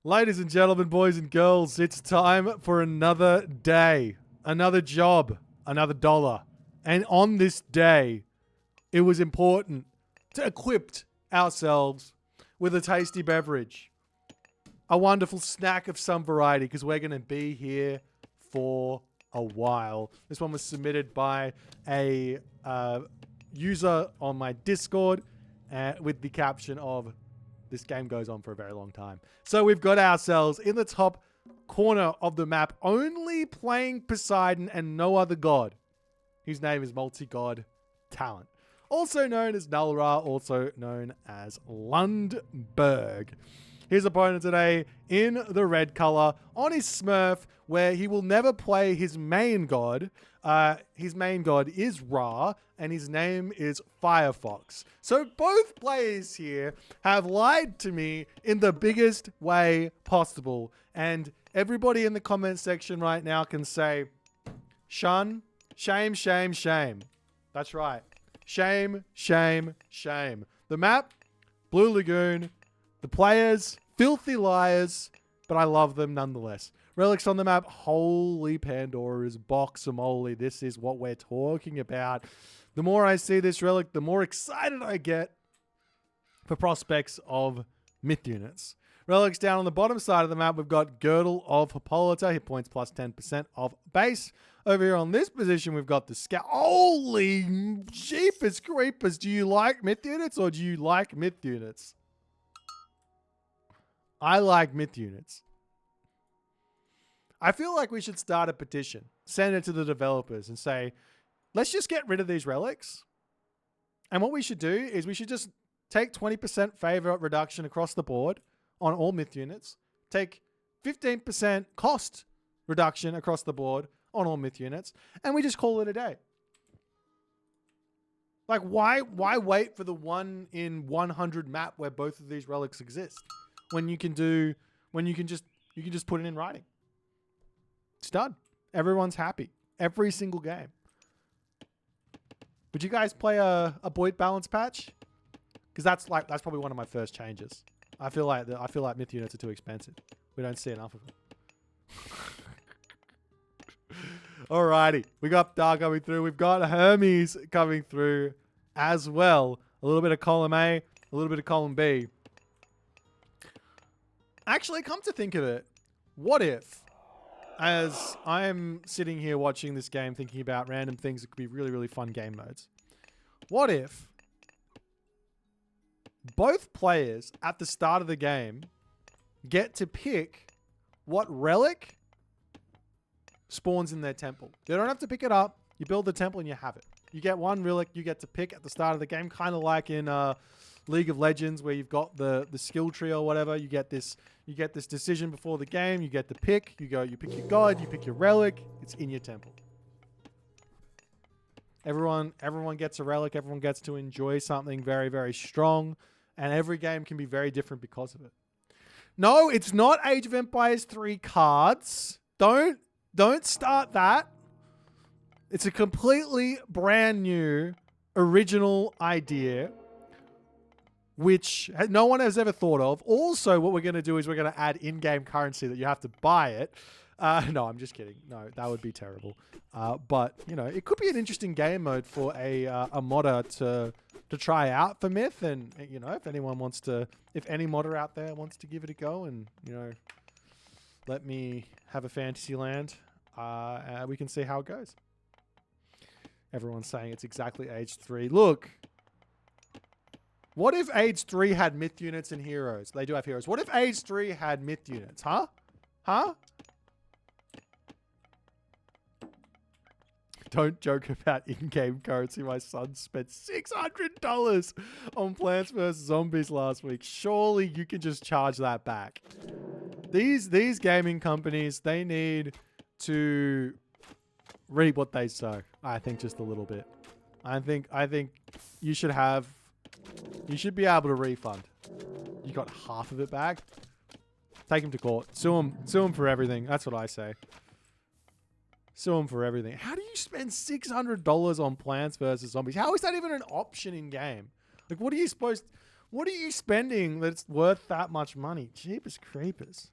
Ladies and gentlemen, boys and girls, it's time for another day, another job, another dollar. And on this day, it was important to equip ourselves with a tasty beverage, a wonderful snack of some variety, because we're going to be here for a while. This one was submitted by a user on my Discord with the caption of, "This game goes on for a very long time." So we've got ourselves in the top corner of the map, only playing Poseidon and no other god. His name is Multi-God Talent, also known as Nullra, also known as Lundberg. His opponent today in the red color on his Smurf, where he will never play his main god. His main god is Ra, and his name is Firefox. So both players here have lied to me in the biggest way possible. And everybody in the comment section right now can say, "Shun, shame, shame, shame." That's right. Shame, shame, shame. The map, Blue Lagoon. The players, filthy liars, but I love them nonetheless. Relics on the map, holy Pandora's box-a-moly. This is what we're talking about. The more I see this relic, the more excited I get for prospects of myth units. Relics down on the bottom side of the map, we've got Girdle of Hippolyta, hit points plus 10% of base. Over here on this position, we've got the Scout. Holy jeepers creepers. Do you like myth units or do you like myth units? I like myth units. I feel like we should start a petition, send it to the developers and say, let's just get rid of these relics. And what we should do is we should just take 20% favor reduction across the board on all myth units, take 15% cost reduction across the board on all myth units, and we just call it a day. Like, why wait for the 1 in 100 map where both of these relics exist? When you can just put it in writing. It's done. Everyone's happy. Every single game. Would you guys play a Boit balance patch? Because that's probably one of my first changes. I feel like myth units are too expensive. We don't see enough of them. Alrighty, we got Dar coming through. We've got Hermes coming through as well. A little bit of column A, a little bit of column B. Actually, come to think of it, what if, as I'm sitting here watching this game thinking about random things that could be really, really fun game modes, what if both players at the start of the game get to pick what relic spawns in their temple? They don't have to pick it up. You build the temple and you have it. You get one relic you get to pick at the start of the game, kind of like in League of Legends, where you've got the skill tree or whatever. You get this decision before the game. You get to pick. You pick your god. You pick your relic. It's in your temple. Everyone gets a relic. Everyone gets to enjoy something very, very strong, and every game can be very different because of it. No, it's not Age of Empires 3 cards. Don't start that. It's a completely brand new, original idea, which no one has ever thought of. Also, what we're going to do is we're going to add in-game currency that you have to buy it. No, I'm just kidding. No, that would be terrible. But, you know, it could be an interesting game mode for a modder to try out for Myth. And, you know, if any modder out there wants to give it a go and, you know, let me have a fantasy land, we can see how it goes. Everyone's saying it's exactly Age 3. Look. What if Age 3 had myth units and heroes? They do have heroes. What if Age 3 had myth units? Huh? Huh? Don't joke about in-game currency. My son spent $600 on Plants vs. Zombies last week. Surely you can just charge that back. These gaming companies, they need to reap what they sow. I think just a little bit. I think you should be able to refund. You got half of it back. Take him to court. Sue him for everything. That's what I say. Sue him for everything. How do you spend $600 on Plants vs. Zombies? How is that even an option in game? Like, what are you supposed What are you spending that's worth that much money? Jeepers creepers.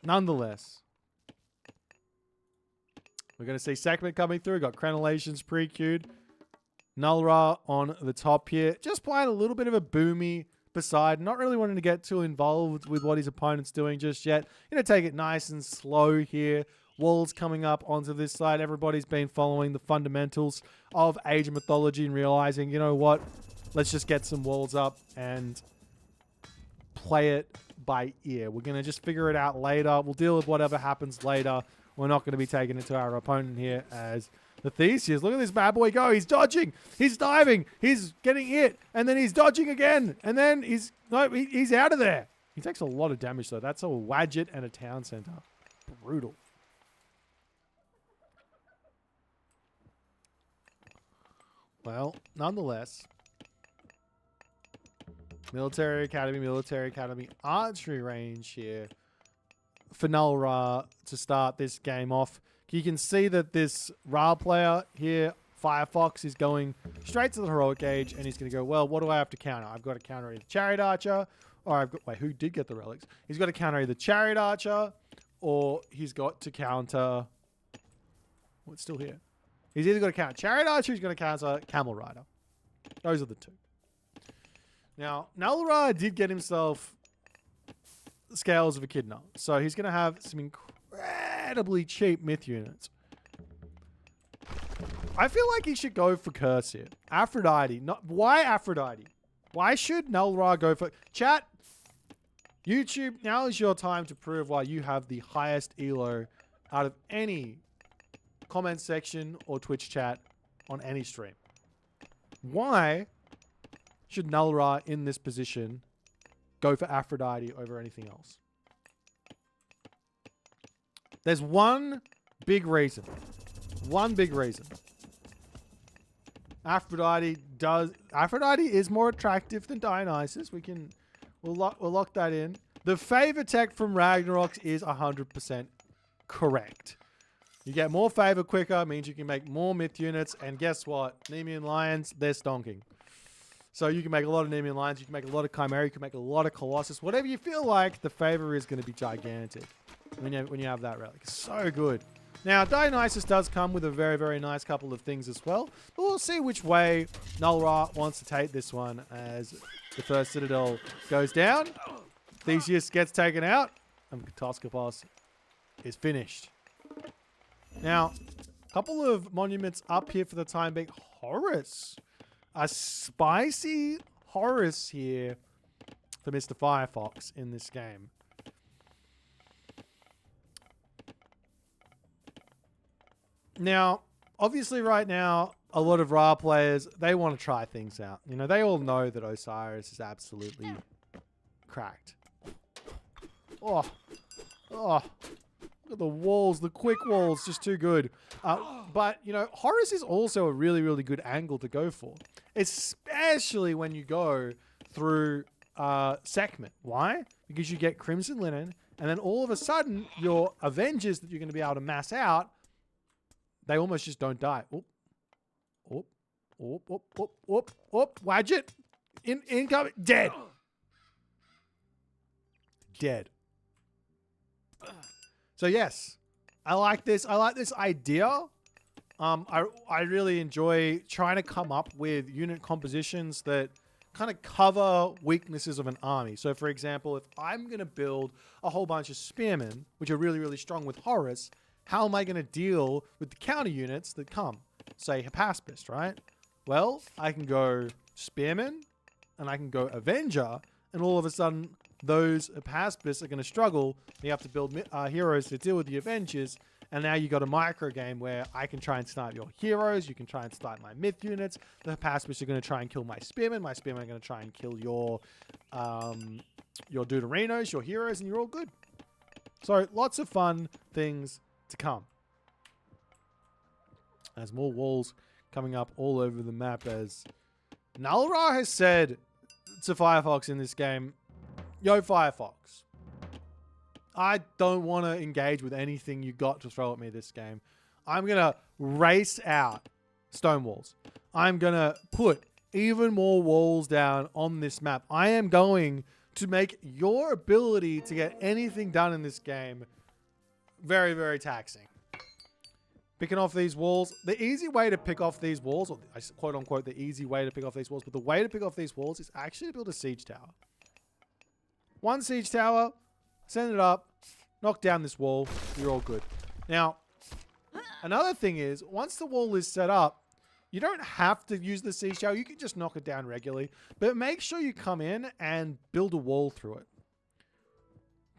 Nonetheless, we're going to see Segment coming through. Got crenellations pre-queued. Nullra on the top here. Just playing a little bit of a boomy Poseidon. Not really wanting to get too involved with what his opponent's doing just yet. Going to take it nice and slow here. Walls coming up onto this side. Everybody's been following the fundamentals of Age of Mythology and realizing, you know what? Let's just get some walls up and play it by ear. We're going to just figure it out later. We'll deal with whatever happens later. We're not going to be taking it to our opponent here as the Theseus. Look at this bad boy go. He's dodging. He's diving. He's getting hit. And then he's dodging again. And then he's out of there. He takes a lot of damage, though. That's a Wadjet and a town center. Brutal. Well, nonetheless, military academy, archery range here for Nullra to start this game off. You can see that this Ra player here, Firefox, is going straight to the heroic age, and he's going to go, well, what do I have to counter? I've got to counter either Chariot Archer, or I've got, wait, who did get the relics? He's got to counter either Chariot Archer, or he's got to counter, what's still here? He's either got to counter Chariot Archer, or he's going to counter Camel Rider. Those are the two. Now, Nullra did get himself Scales of Echidna, so he's going to have some incredibly cheap myth units. I feel like he should go for Curse here. Aphrodite. Why Aphrodite? Why should Nullra go for... Chat, YouTube, now is your time to prove why you have the highest elo out of any comment section or Twitch chat on any stream. Why should Nullra in this position go for Aphrodite over anything else? There's one big reason. One big reason. Aphrodite is more attractive than Dionysus. We'll lock that in. The favor tech from Ragnarok is 100% correct. You get more favor quicker, means you can make more myth units, and guess what? Nemean Lions, they're stonking. So you can make a lot of Nemean Lions, you can make a lot of Chimera, you can make a lot of Colossus. Whatever you feel like, the favor is going to be gigantic when you have that relic. It's so good. Now, Dionysus does come with a very, very nice couple of things as well. But we'll see which way Nullra wants to take this one as the first Citadel goes down. Theseus gets taken out, and Katoskopos is finished. Now, a couple of monuments up here for the time being. Horus. A spicy Horus here for Mr. Firefox in this game. Now, obviously right now, a lot of Ra players, they want to try things out. You know, they all know that Osiris is absolutely cracked. Oh, look at the walls, the quick walls, just too good. But, you know, Horus is also a really, really good angle to go for. Especially when you go through Sekhmet. Why? Because you get Crimson Linen, and then all of a sudden, your Avengers that you're going to be able to mass out, they almost just don't die. Wadjet. Incoming. Dead. Dead. So yes, I like this. I like this idea. I really enjoy trying to come up with unit compositions that kind of cover weaknesses of an army. So for example, if I'm going to build a whole bunch of spearmen, which are really, really strong with Horus, how am I going to deal with the counter units that come? Say Hypaspis, right? Well, I can go Spearman and I can go Avenger, and all of a sudden those Hypaspis are going to struggle. You have to build heroes to deal with the Avengers, and now you got a micro game where I can try and start your heroes, you can try and start my myth units, the Hypaspis are going to try and kill my Spearmen are going to try and kill your Deuterinos, your heroes, and you're all good. So lots of fun things to come. There's more walls coming up all over the map as Nullra has said to Firefox in this game, yo Firefox, I don't want to engage with anything you got to throw at me this game. I'm going to race out stone walls. I'm going to put even more walls down on this map. I am going to make your ability to get anything done in this game very, very taxing. Picking off these walls. The easy way to pick off these walls, or quote unquote the easy way to pick off these walls, but the way to pick off these walls is actually to build a siege tower. One siege tower, send it up, knock down this wall, you're all good. Now, another thing is, once the wall is set up, you don't have to use the siege tower. You can just knock it down regularly. But make sure you come in and build a wall through it.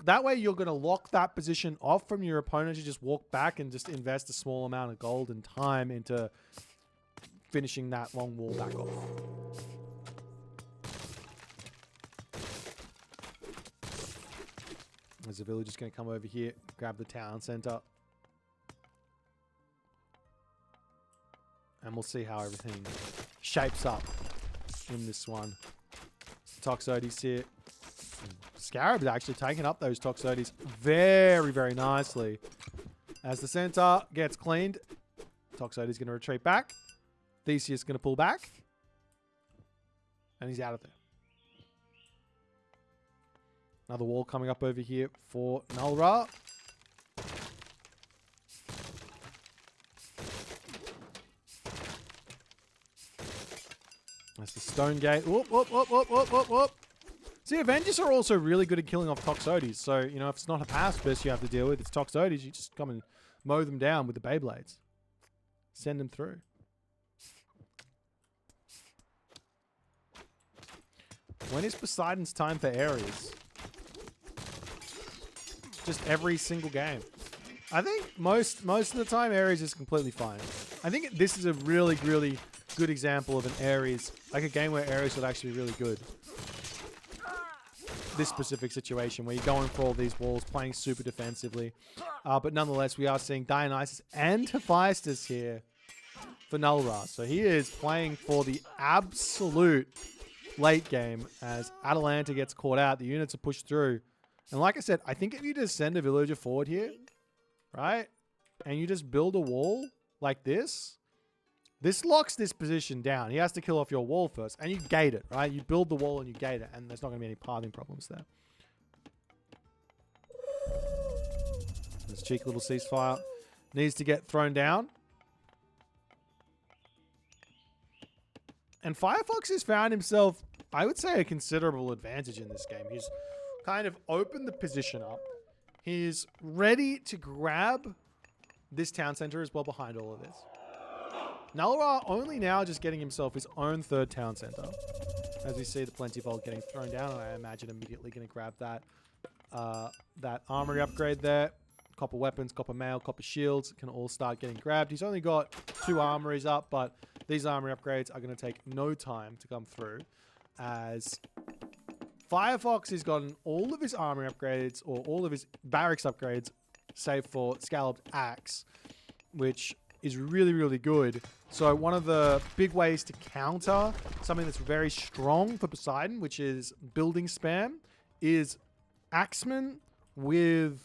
That way you're going to lock that position off from your opponent to just walk back and just invest a small amount of gold and time into finishing that long wall back off. There's a villager's going to come over here, grab the town center. And we'll see how everything shapes up in this one. Toxotes here. Scarab's actually taking up those Toxotes very, very nicely. As the center gets cleaned, Toxotes going to retreat back. Theseus going to pull back. And he's out of there. Another wall coming up over here for Nullra. That's the stone gate. Whoop, whoop, whoop, whoop, whoop, whoop, whoop. See, Avengers are also really good at killing off Toxotes. So, you know, if it's not a pacifist you have to deal with, it's Toxotes, you just come and mow them down with the Beyblades. Send them through. When is Poseidon's time for Ares? Just every single game. I think most of the time Ares is completely fine. I think this is a really, really good example of an Ares, like a game where Ares would actually be really good. This specific situation where you're going for all these walls, playing super defensively. But nonetheless, we are seeing Dionysus and Hephaestus here for Nullra. So he is playing for the absolute late game as Atalanta gets caught out. The units are pushed through. And like I said, I think if you just send a villager forward here, right, and you just build a wall like this, this locks this position down. He has to kill off your wall first. And you gate it, right? You build the wall and you gate it. And there's not going to be any pathing problems there. This cheeky little ceasefire needs to get thrown down. And Firefox has found himself, I would say, a considerable advantage in this game. He's kind of opened the position up. He's ready to grab this town center as well behind all of this. Nullra only now just getting himself his own third town center. As we see the Plentyfold getting thrown down, and I imagine immediately going to grab that that armory upgrade there. Copper weapons, copper mail, copper shields can all start getting grabbed. He's only got 2 armories up, but these armory upgrades are going to take no time to come through. As Firefox has gotten all of his armory upgrades, or all of his barracks upgrades, save for Scalloped Axe, which is really, really good. So one of the big ways to counter something that's very strong for Poseidon, which is building spam, is Axeman with...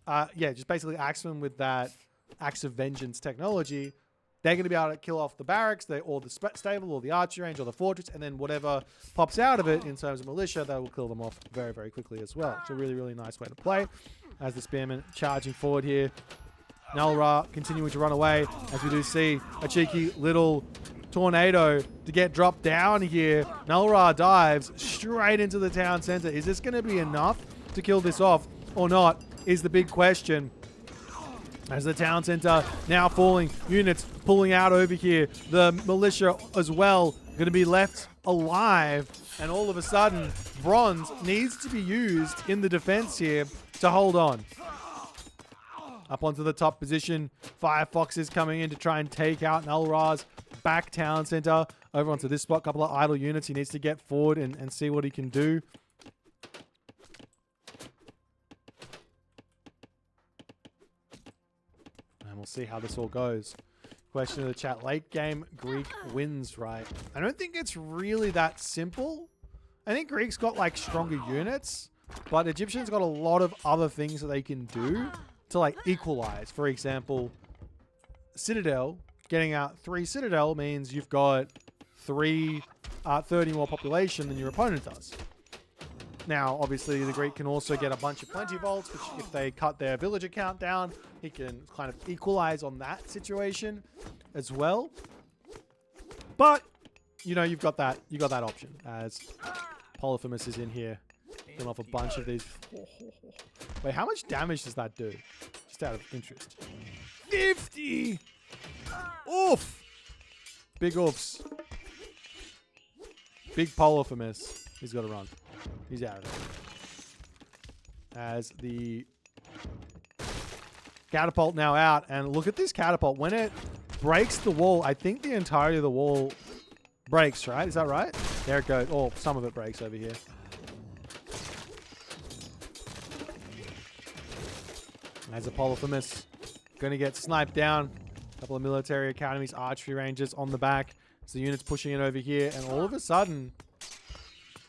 just basically Axeman with that Axe of Vengeance technology. They're going to be able to kill off the barracks, or the stable, or the archery range, or the fortress, and then whatever pops out of it in terms of militia, they will kill them off very, very quickly as well. It's a really, really nice way to play. As the spearmen charging forward here. Nullra continuing to run away, as we do see a cheeky little tornado to get dropped down here. Nullra dives straight into the town center. Is this going to be enough to kill this off or not is the big question. As the town center now falling, units pulling out over here. The militia as well going to be left alive. And all of a sudden, bronze needs to be used in the defense here to hold on. Up onto the top position. Firefox is coming in to try and take out Nullra's back town center. Over onto this spot. Couple of idle units. He needs to get forward and see what he can do. And we'll see how this all goes. Question of the chat. Late game, Greek wins, right? I don't think it's really that simple. I think Greek's got like stronger units. But Egyptians got a lot of other things that they can do to like equalize. For example, Citadel, getting out 3 Citadel means you've got 30 more population than your opponent does. Now, obviously, the Greek can also get a bunch of plenty volts, which if they cut their villager count down, he can kind of equalize on that situation as well. But, you know, you've got that option as Polyphemus is in here. Getting off a bunch of these. Wait, how much damage does that do? Just out of interest. 50! Oof! Big oofs. Big Polyphemus. He's got to run. He's out of there. As the catapult now out. And look at this catapult. When it breaks the wall, I think the entirety of the wall breaks, right? Is that right? There it goes. Oh, some of it breaks over here. As a Polyphemus going to get sniped down. A couple of military academies, archery ranges on the back. So the unit's pushing it over here. And all of a sudden,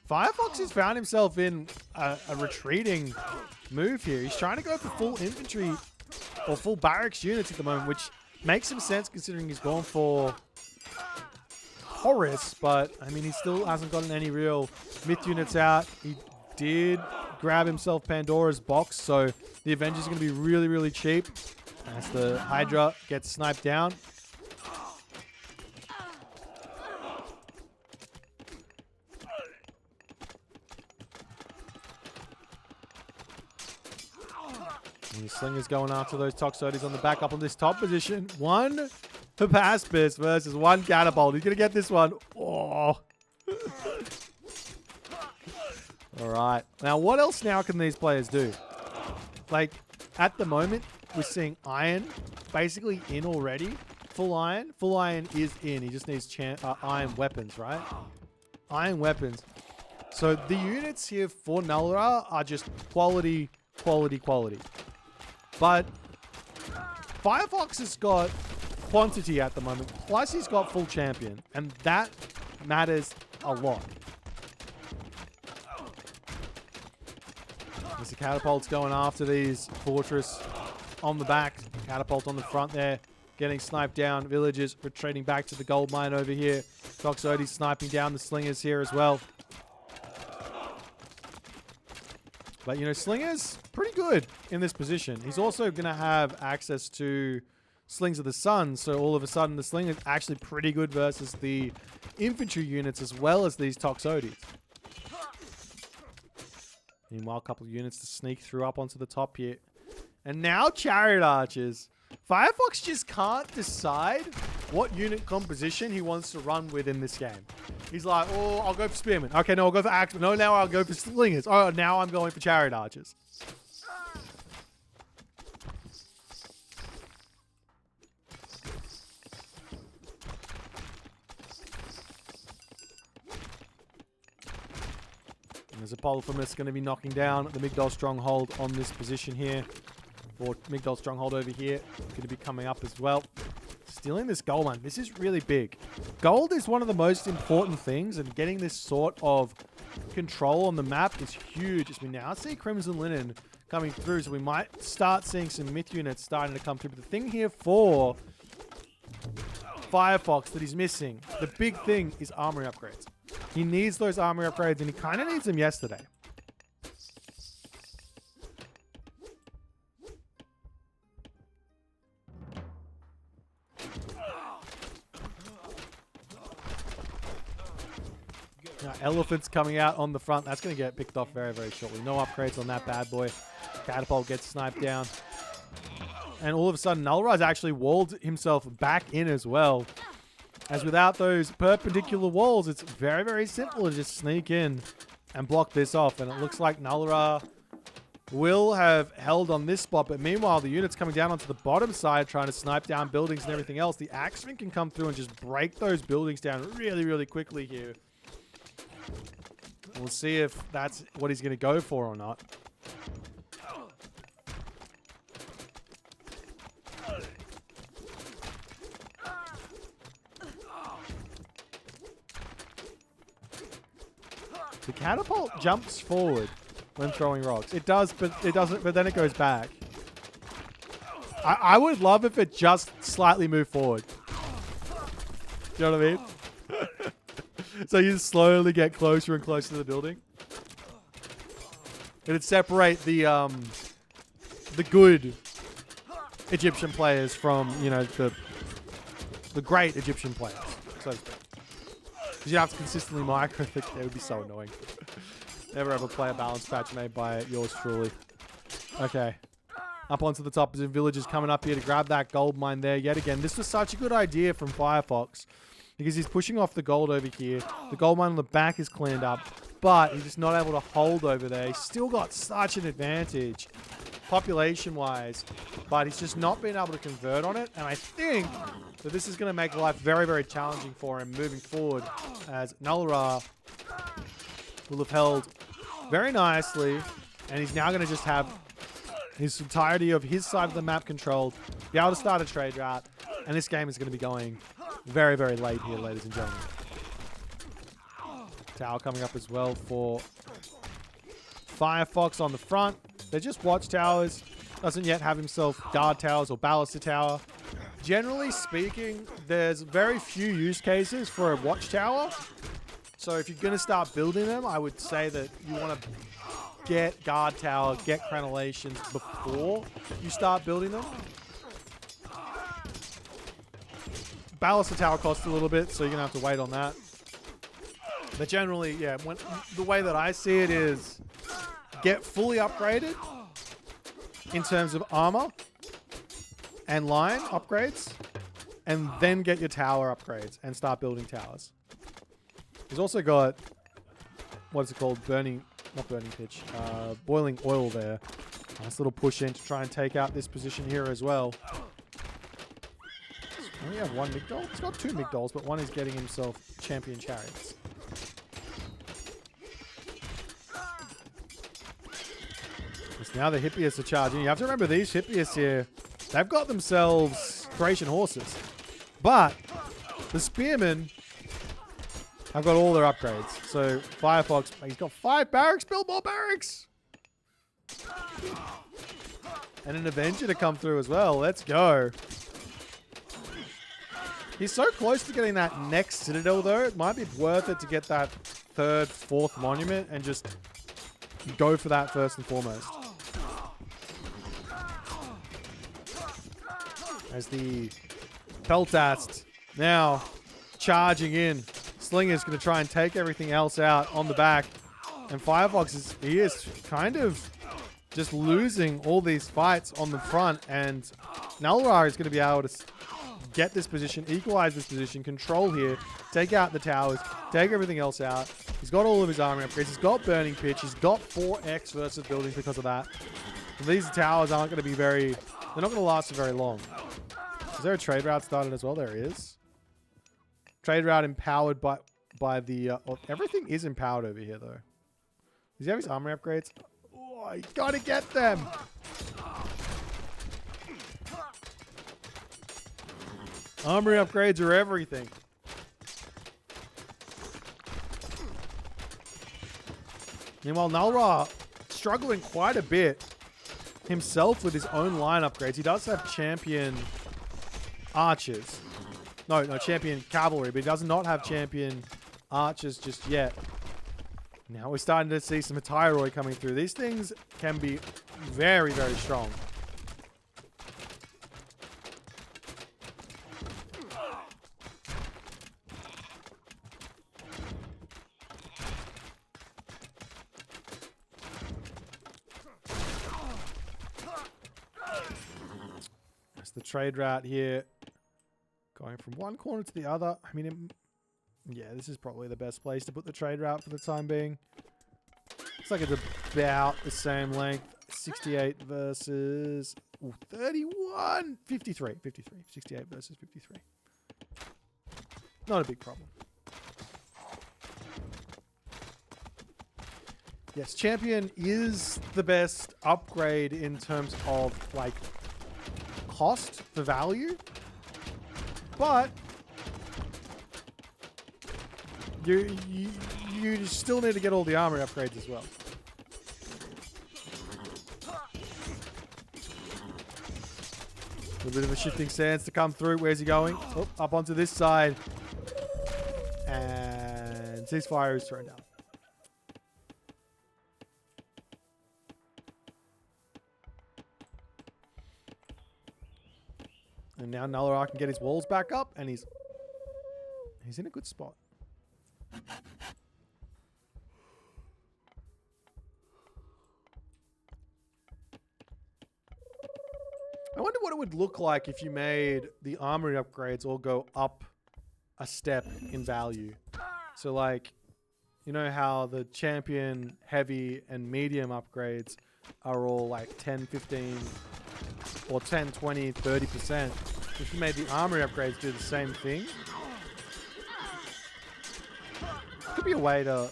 Firefox has found himself in a retreating move here. He's trying to go for full infantry or full barracks units at the moment, which makes some sense considering he's gone for Horus. But, I mean, he still hasn't gotten any real myth units out. He did grab himself Pandora's box, so the Avengers are going to be really, really cheap as the Hydra gets sniped down. And the Slinger's going after those Toxotes on the back up on this top position. 1 Hephaestus versus 1 Catapult. He's going to get this one. Oh. All right. Now, what else now can these players do? Like, at the moment, we're seeing Iron basically in already. Full Iron. Full Iron is in. He just needs Iron weapons, right? Iron weapons. So the units here for Nullra are just quality, quality, quality. But Firefox has got quantity at the moment. Plus, he's got full champion. And that matters a lot. As the catapult's going after these fortress on the back. Catapult on the front there. Getting sniped down. Villagers retreating back to the gold mine over here. Toxotes sniping down the slingers here as well. But, you know, Slinger's pretty good in this position. He's also going to have access to Slings of the Sun. So all of a sudden, the Slinger's actually pretty good versus the infantry units as well as these Toxotes. Meanwhile, a couple of units to sneak through up onto the top here. And now Chariot Archers. Firefox just can't decide what unit composition he wants to run with in this game. He's like, oh, I'll go for Spearmen. Okay, no, I'll go for Axemen. No, now I'll go for Slingers. Oh, now I'm going for Chariot Archers. And there's a Polyphemus going to be knocking down the Migdol Stronghold on this position here. Or Migdol Stronghold over here. Going to be coming up as well. Stealing this gold mine. This is really big. Gold is one of the most important things, and getting this sort of control on the map is huge. As we now see Crimson Linen coming through, so we might start seeing some myth units starting to come through. But the thing here for Firefox that he's missing, the big thing is armory upgrades. He needs those armory upgrades, and he kind of needs them yesterday. Now, elephants coming out on the front. That's going to get picked off very, very shortly. No upgrades on that bad boy. Catapult gets sniped down. And all of a sudden, Nullra's actually walled himself back in as well. As without those perpendicular walls, it's very, very simple to just sneak in and block this off. And it looks like Nullra will have held on this spot. But meanwhile, the unit's coming down onto the bottom side, trying to snipe down buildings and everything else. The Axemen can come through and just break those buildings down really, really quickly here. We'll see if that's what he's going to go for or not. The catapult jumps forward when throwing rocks. It does, but it doesn't. But then it goes back. I would love if it just slightly moved forward. You know what I mean? So you slowly get closer and closer to the building. It'd separate the good Egyptian players from, you know, the great Egyptian players, so to speak. Because you have to consistently micro. It would be so annoying. Never ever play a balance patch made by yours truly. Okay. Up onto the top. The villagers coming up here to grab that gold mine there yet again. This was such a good idea from Firefox because he's pushing off the gold over here. The gold mine on the back is cleaned up, but he's just not able to hold over there. He's still got such an advantage population-wise, but he's just not been able to convert on it. And I think that this is going to make life very, very challenging for him moving forward, as Nullra will have held very nicely, and he's now going to just have his entirety of his side of the map controlled, be able to start a trade route, and this game is going to be going very, very late here, ladies and gentlemen. Tower coming up as well for Firefox on the front. They're just watchtowers. Doesn't yet have himself guard towers or baluster tower. Generally speaking, there's very few use cases for a watchtower. So if you're going to start building them, I would say that you want to get guard tower, get crenellations before you start building them. Baluster tower costs a little bit, so you're going to have to wait on that. But generally, yeah, the way that I see it is get fully upgraded in terms of armor and line upgrades, and then get your tower upgrades and start building towers. He's also got, what is it called? Not burning pitch. Boiling oil there. Nice little push in to try and take out this position here as well. We only have one Migdol. He's got two Migdols, but one is getting himself champion chariots. Because now the Hippias are charging. You have to remember these Hippias here, they've got themselves Thracian horses. But the spearmen have got all their upgrades. So Firefox, he's got 5 barracks. Build more barracks. And an Avenger to come through as well. Let's go. He's so close to getting that next Citadel, though. It might be worth it to get that 3rd, 4th monument and just go for that first and foremost. As the Peltast now charging in. Slinger's going to try and take everything else out on the back. And Firefox is kind of just losing all these fights on the front. And Nullra is going to be able to get this position, equalize this position, control here, take out the towers, take everything else out. He's got all of his army upgrades. He's got burning pitch. He's got 4x versus buildings because of that. And these towers aren't going to be they're not going to last for very long. Is there a trade route started as well? There is. Trade route empowered by the... everything is empowered over here, though. Does he have his armor upgrades? Oh, you gotta get them! Armory upgrades are everything. Meanwhile, Nullra struggling quite a bit himself with his own line upgrades. He does have champion archers. No, champion cavalry, but he does not have champion archers just yet. Now we're starting to see some Tyroi coming through. These things can be very, very strong. That's the trade route here. Going from one corner to the other. I mean, yeah, this is probably the best place to put the trade route for the time being. Looks like it's about the same length. 68 versus 31. 53. 68 versus 53. Not a big problem. Yes, champion is the best upgrade in terms of, like, cost for value. But you still need to get all the armor upgrades as well. A little bit of a shifting sands to come through. Where's he going? Oh, up onto this side. And ceasefire is thrown down. And now Nullra can get his walls back up, and he's in a good spot. I wonder what it would look like if you made the armory upgrades all go up a step in value. So like, you know how the champion, heavy, and medium upgrades are all like 10, 15, or 10, 20, 30%. If you made the armory upgrades do the same thing, could be a way to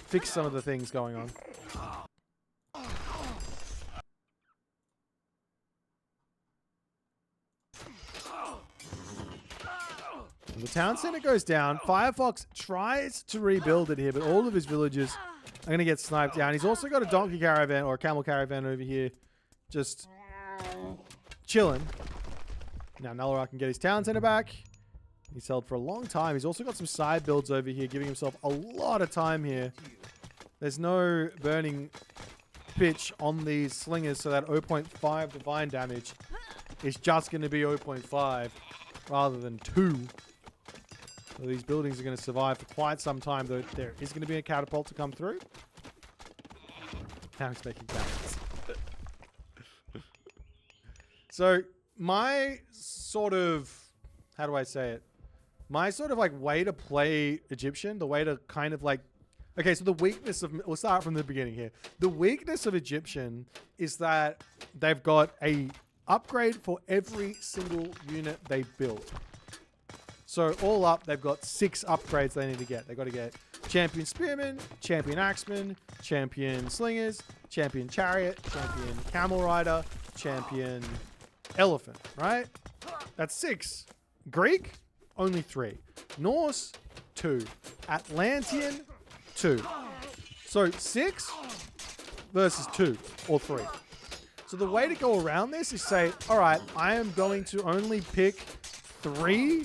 fix some of the things going on. The town center goes down. Firefox tries to rebuild it here, but all of his villagers are going to get sniped down. He's also got a donkey caravan or a camel caravan over here just chilling. Now Nullra can get his town center back. He's held for a long time. He's also got some side builds over here, giving himself a lot of time here. There's no burning pitch on these slingers, so that 0.5 divine damage is just going to be 0.5 rather than 2. So these buildings are going to survive for quite some time, though there is going to be a catapult to come through. Now he's making cannons. So my sort of, how do I say it? My sort of like way to play Egyptian, the way to kind of like, okay, so the weakness of, we'll start from the beginning here. The weakness of Egyptian is that they've got a upgrade for every single unit they build. So all up, they've got 6 upgrades they need to get. They've got to get champion spearman, champion axeman, champion slingers, champion chariot, champion camel rider, champion elephant, right? That's 6. Greek, only 3. Norse, 2. Atlantean, 2. So 6 versus 2 or 3. So the way to go around this is say, all right, I am going to only pick 3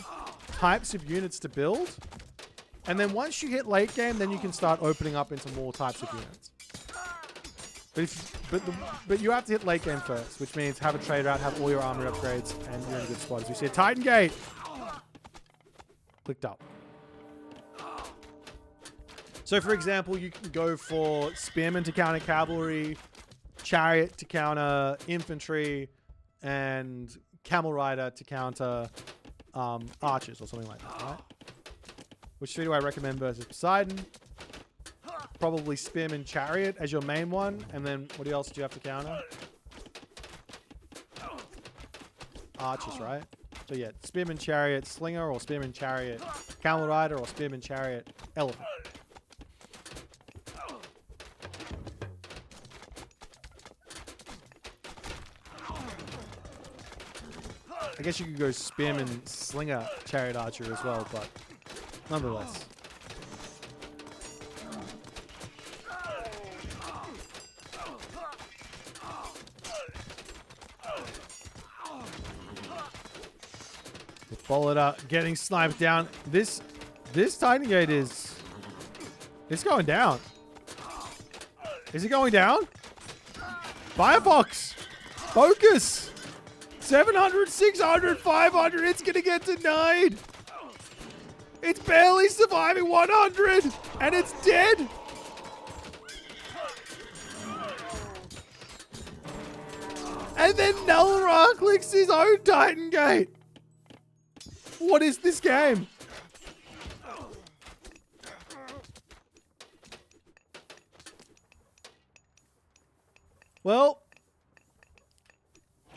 types of units to build. And then once you hit late game, then you can start opening up into more types of units. But you have to hit late game first, which means have a trade route, have all your armor upgrades, and you're in a good spot. As we see a Titan Gate. Clicked up. So for example, you can go for spearmen to counter cavalry, chariot to counter infantry, and camel rider to counter archers or something like that, right? Which 3 do I recommend versus Poseidon? Probably spearman chariot as your main one, and then what else do you have to counter? Archers, right? So yeah, spearman chariot slinger, or spearman chariot camel rider, or spearman chariot elephant. I guess you could go spearman slinger chariot archer as well, but nonetheless. Bolida getting sniped down. This Titan Gate is... It's going down. Is it going down? Firefox! Focus! 700, 600, 500. It's going to get denied. It's barely surviving 100. And it's dead. And then Nullra clicks his own Titan Gate. What is this game? Well,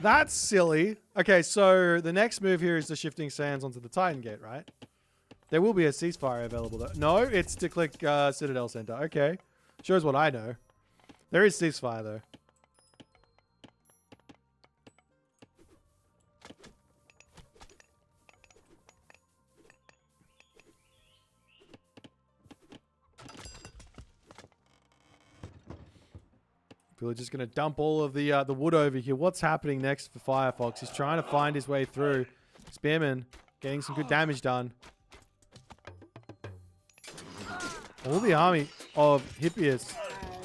that's silly. Okay, so the next move here is the shifting sands onto the Titan Gate, right? There will be a ceasefire available though. No, it's to click Citadel Center. Okay. Shows what I know. There is ceasefire though. Villager's going to dump all of the wood over here. What's happening next for Firefox? He's trying to find his way through. Spearman getting some good damage done. All the army of Hippias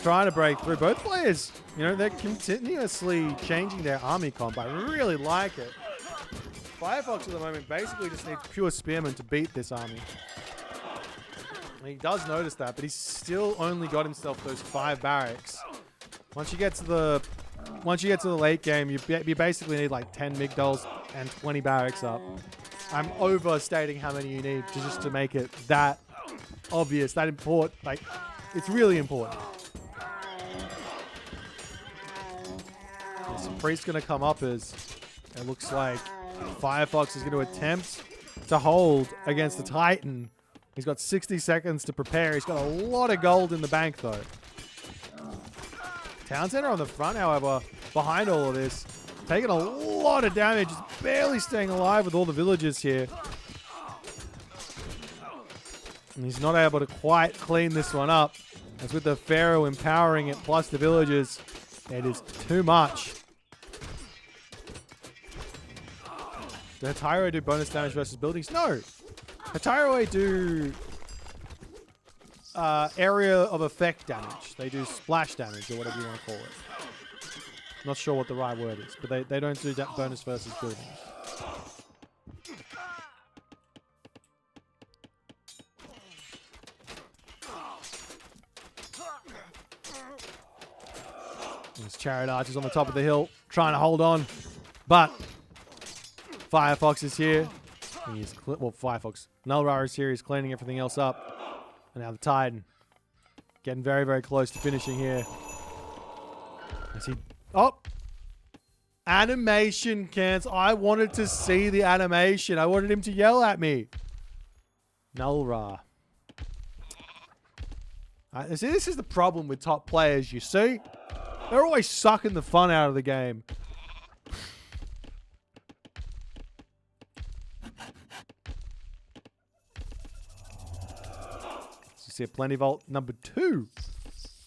trying to break through. Both players, you know, they're continuously changing their army comp. I really like it. Firefox at the moment basically just needs pure Spearman to beat this army. He does notice that, but he's still only got himself those 5 barracks. Once you get to the late game, you basically need like 10 migdols and 20 barracks up. I'm overstating how many you need just to make it that obvious, that important. Like, it's really important. Some priest's gonna come up as it looks like Firefox is going to attempt to hold against the Titan. He's got 60 seconds to prepare. He's got a lot of gold in the bank, though. Town Center on the front, however, behind all of this, taking a lot of damage, just barely staying alive with all the villagers here. And he's not able to quite clean this one up. As with the Pharaoh empowering it, plus the villagers, it is too much. Did Hatyroi do bonus damage versus buildings? No. Hatyroi do area of effect damage. They do splash damage, or whatever you want to call it. Not sure what the right word is, but they don't do that bonus versus buildings. There's Chariot Archers on the top of the hill, trying to hold on, but Firefox is here. Firefox. Nullra is here. He's cleaning everything else up. And now the Titan. Getting very, very close to finishing here. Oh! Animation cancel. I wanted to see the animation. I wanted him to yell at me. Nullra. See, this is the problem with top players, you see? They're always sucking the fun out of the game. See a Plenty Vault number 2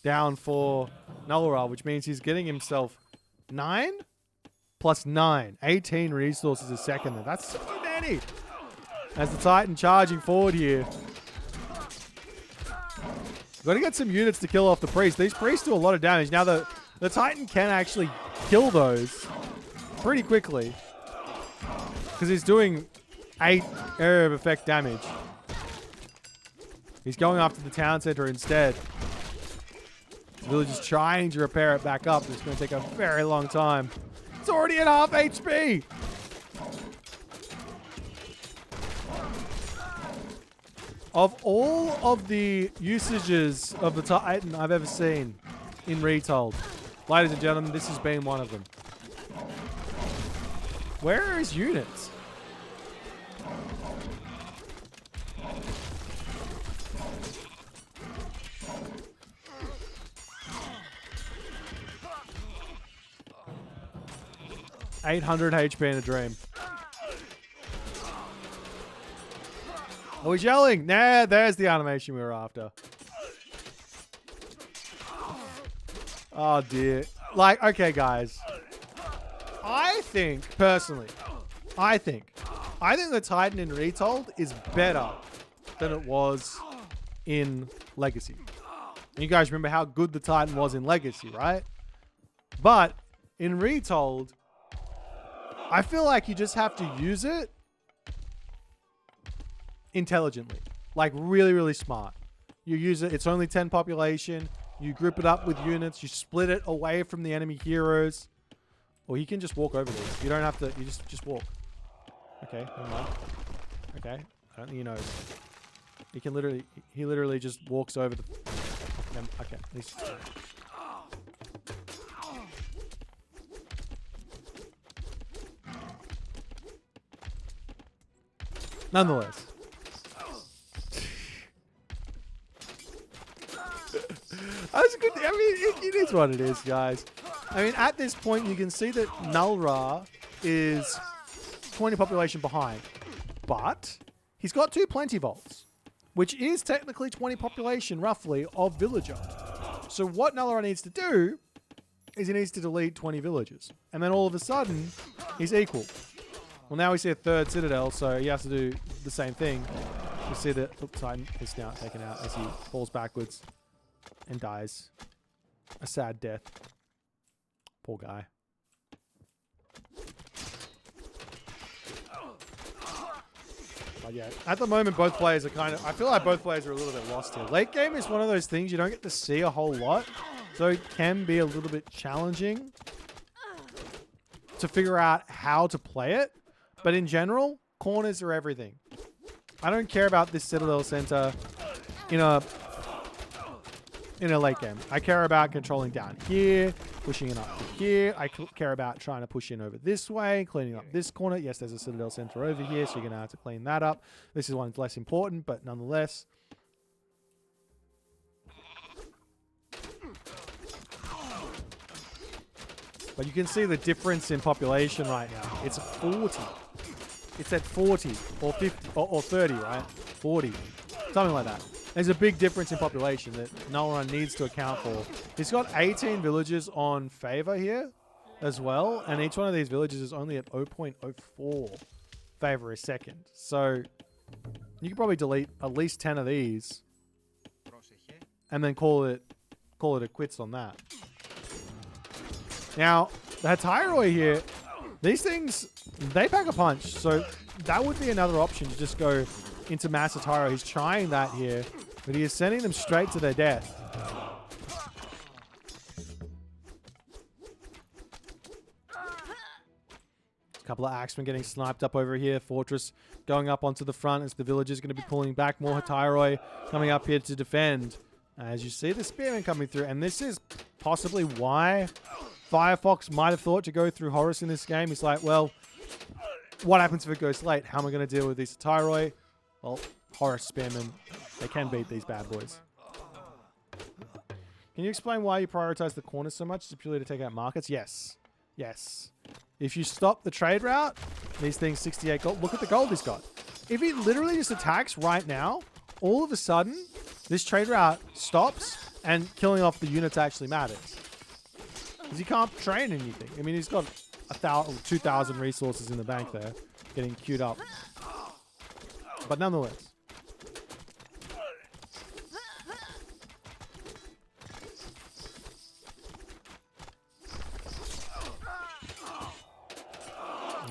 down for Nullra, which means he's getting himself 9 plus 9. 18 resources a second. That's so many. As the Titan charging forward here. Got to get some units to kill off the priest. These priests do a lot of damage. Now the Titan can actually kill those pretty quickly. Because he's doing 8 area of effect damage. He's going after the town center instead. The village is trying to repair it back up. It's going to take a very long time. It's already at half HP. Of all of the usages of the Titan I've ever seen in Retold, ladies and gentlemen, this has been one of them. Where are his units? $800 HP in a dream. Oh, he's yelling. Nah, there's the animation we were after. Oh, dear. Like, okay, guys. I think, personally, I think the Titan in Retold is better than it was in Legacy. And you guys remember how good the Titan was in Legacy, right? But in Retold, I feel like you just have to use it intelligently. Like really, really smart. You use it, it's only 10 population. You group it up with units. You split it away from the enemy heroes. Or you can just walk over these. You don't have to, you just walk. Okay, never mind. Okay, I don't think he knows. He literally just walks over the... Okay, at least... Nonetheless. That's good. I mean, it is what it is, guys. I mean, at this point, you can see that Nullra is 20 population behind. But he's got 2 Plenty Vaults, which is technically 20 population, roughly, of Villager. So what Nullra needs to do is he needs to delete 20 villages. And then all of a sudden, he's equal. Well, now we see a third citadel, so he has to do the same thing. We see that Poseidon is now taken out as he falls backwards and dies. A sad death. Poor guy. But yeah, at the moment, both players are kind of... I feel like both players are a little bit lost here. Late game is one of those things you don't get to see a whole lot. So it can be a little bit challenging to figure out how to play it. But in general, corners are everything. I don't care about this Citadel Center in a late game. I care about controlling down here, pushing it up to here. I care about trying to push in over this way, cleaning up this corner. Yes, there's a Citadel Center over here, so you're going to have to clean that up. This is one that's less important, but nonetheless. But you can see the difference in population right now. It's 40. It's at 40 or 50 or 30, right? 40. Something like that. There's a big difference in population that Nullra needs to account for. He's got 18 villages on favor here as well. And each one of these villages is only at 0.04 favor a second. So you can probably delete at least 10 of these and then call it a quits on that. Now, the Hatyroi here, these things, they pack a punch. So that would be another option to just go into Mass Hatyroi. He's trying that here, but he is sending them straight to their death. A couple of axemen getting sniped up over here. Fortress going up onto the front as the villagers are going to be pulling back. More Hatyroi coming up here to defend. As you see the spearmen coming through, and this is possibly why Firefox might have thought to go through Horus in this game. He's like, well, what happens if it goes late? How am I going to deal with these Hatyroi? Well, Horus spearmen, they can beat these bad boys. Can you explain why you prioritize the corners so much? Is it purely to take out markets? Yes. Yes. If you stop the trade route, these things 68 gold. Look at the gold he's got. If he literally just attacks right now, all of a sudden, this trade route stops and killing off the units actually matters. Because he can't train anything. I mean, he's got 2,000 resources in the bank there, getting queued up. But nonetheless.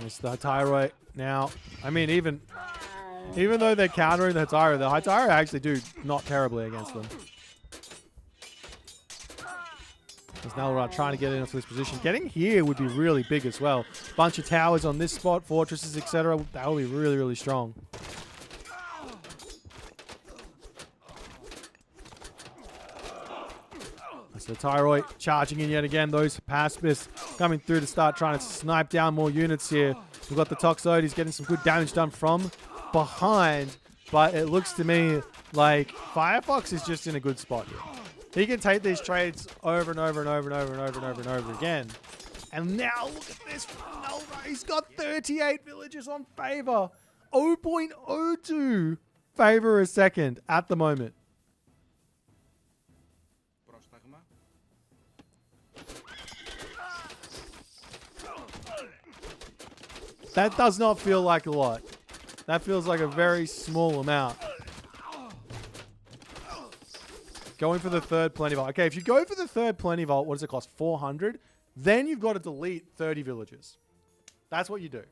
It's the Hatyroi now. I mean, even though they're countering the Hatyroi actually do not terribly against them. As Nullra trying to get into this position. Getting here would be really big as well. Bunch of towers on this spot, fortresses, etc. That would be really, really strong. That's the Hatyroi charging in yet again. Those pacifists coming through to start trying to snipe down more units here. We've got the Toxoid. He's getting some good damage done from behind. But it looks to me like Firefox is just in a good spot here. He can take these trades over and over and over and over and over and over and over again. And now look at this from Nullra. He's got 38 villages on favor. 0.02 favor a second at the moment. That does not feel like a lot. That feels like a very small amount. Going for the third Plenty Vault. Okay, if you go for the third Plenty Vault, what does it cost? 400? Then you've got to delete 30 villages. That's what you do.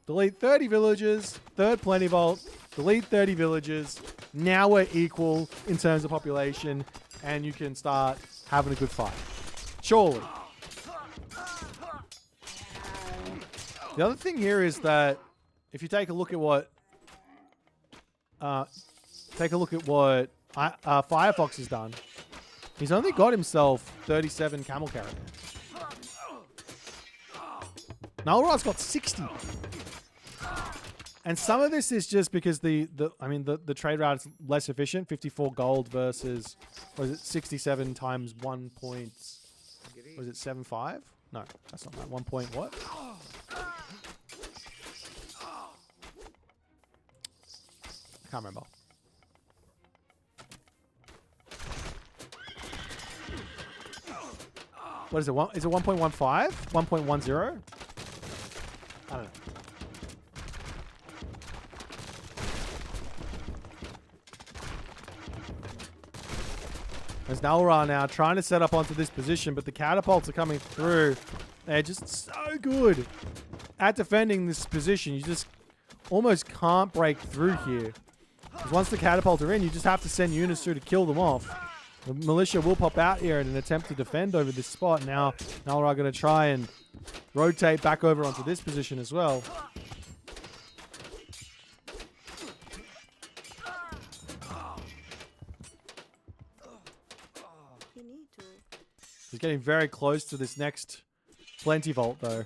Delete 30 villages, third Plenty Vault, delete 30 villages. Now we're equal in terms of population, and you can start having a good fight. Surely. The other thing here is that if you take a look at what Firefox has done, he's only got himself 37 camel caravans. Nullra's got 60. And some of this is just because the trade route is less efficient. 54 gold versus, was it 67 times 1 point, was it 75? No, that's not that. 1 point what? I can't remember. What is it? Is it 1.15? 1.10? I don't know. There's Nullra now trying to set up onto this position, but the catapults are coming through. They're just so good at defending this position. You just almost can't break through here. Because once the catapults are in, you just have to send units through to kill them off. The militia will pop out here in an attempt to defend over this spot. Now, Nullra going to try and rotate back over onto this position as well. He's getting very close to this next Plenty Vault, though.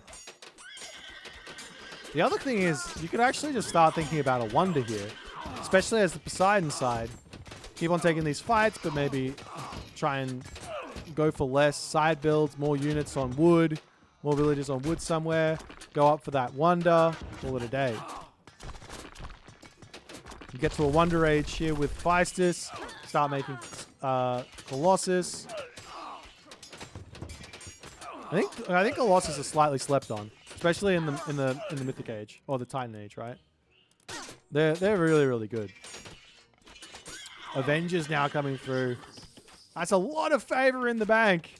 The other thing is, you could actually just start thinking about a wonder here, especially as the Poseidon side. Keep on taking these fights, but maybe try and go for less side builds, more units on wood, more villages on wood somewhere. Go up for that wonder. Call it a day. You get to a wonder age here with Feistus. Start making Colossus. I think Colossus is slightly slept on, especially in the Mythic Age or the Titan Age, right? They're really, really good. Avengers now coming through. That's a lot of favor in the bank.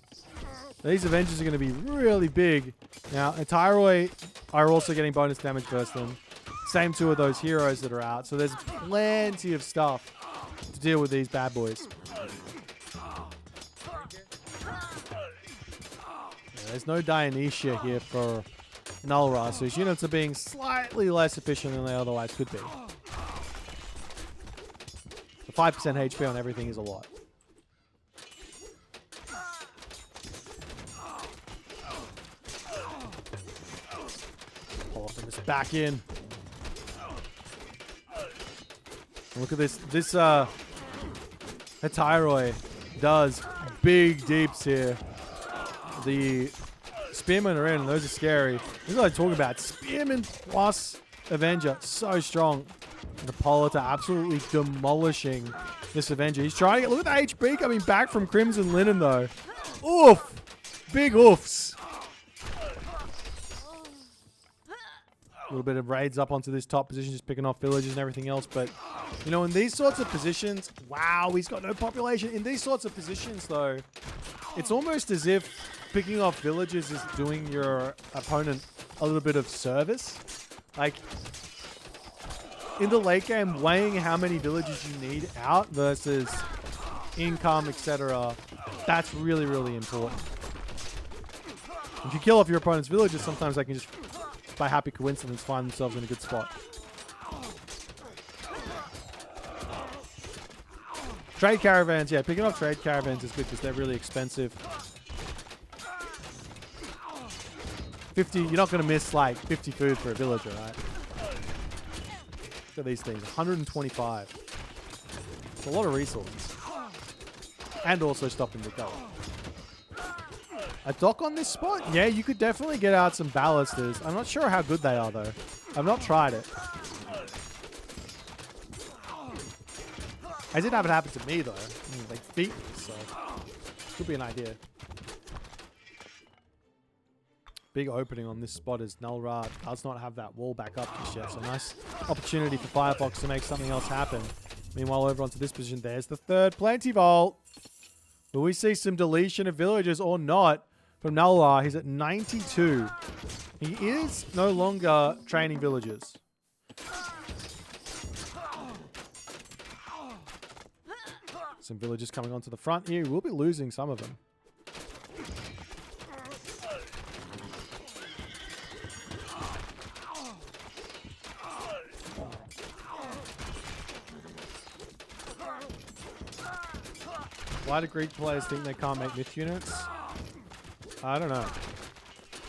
These Avengers are going to be really big. Now, Tyroi are also getting bonus damage versus them. Same two of those heroes that are out. So there's plenty of stuff to deal with these bad boys. There's no Dionysia here for Nullra, so his units are being slightly less efficient than they otherwise could be. The 5% HP on everything is a lot. Pull this back in. And look at this. This Tyroi does big deeps here. The Spearmen are in, and those are scary. This is what I talk about. Spearmen plus Avenger. So strong. And Hippolyta absolutely demolishing this Avenger. He's trying to get... Look at the HP coming back from Crimson Linen, though. Oof! Big oofs. A little bit of raids up onto this top position, just picking off villages and everything else. But, you know, in these sorts of positions... Wow, he's got no population. In these sorts of positions, though, it's almost as if picking off villages is doing your opponent a little bit of service. Like, in the late game, weighing how many villages you need out versus income, etc., that's really, really important. If you kill off your opponent's villages, sometimes they can just, by happy coincidence, find themselves in a good spot. Trade caravans, yeah, picking off trade caravans is good because they're really expensive. 50, you're not going to miss like 50 food for a villager, right? Look at these things, 125. It's a lot of resources. And also stopping the go. A dock on this spot? Yeah, you could definitely get out some ballisters. I'm not sure how good they are though. I've not tried it. I did have it happen to me though. They beat me, so could be an idea. Big opening on this spot as Nullra does not have that wall back up just yet. So nice opportunity for Firefox to make something else happen. Meanwhile, over onto this position, there's the third Plenty Vault. Will we see some deletion of villagers or not from Nullra? He's at 92. He is no longer training villagers. Some villagers coming onto the front here. We'll be losing some of them. Why do Greek players think they can't make myth units? I don't know.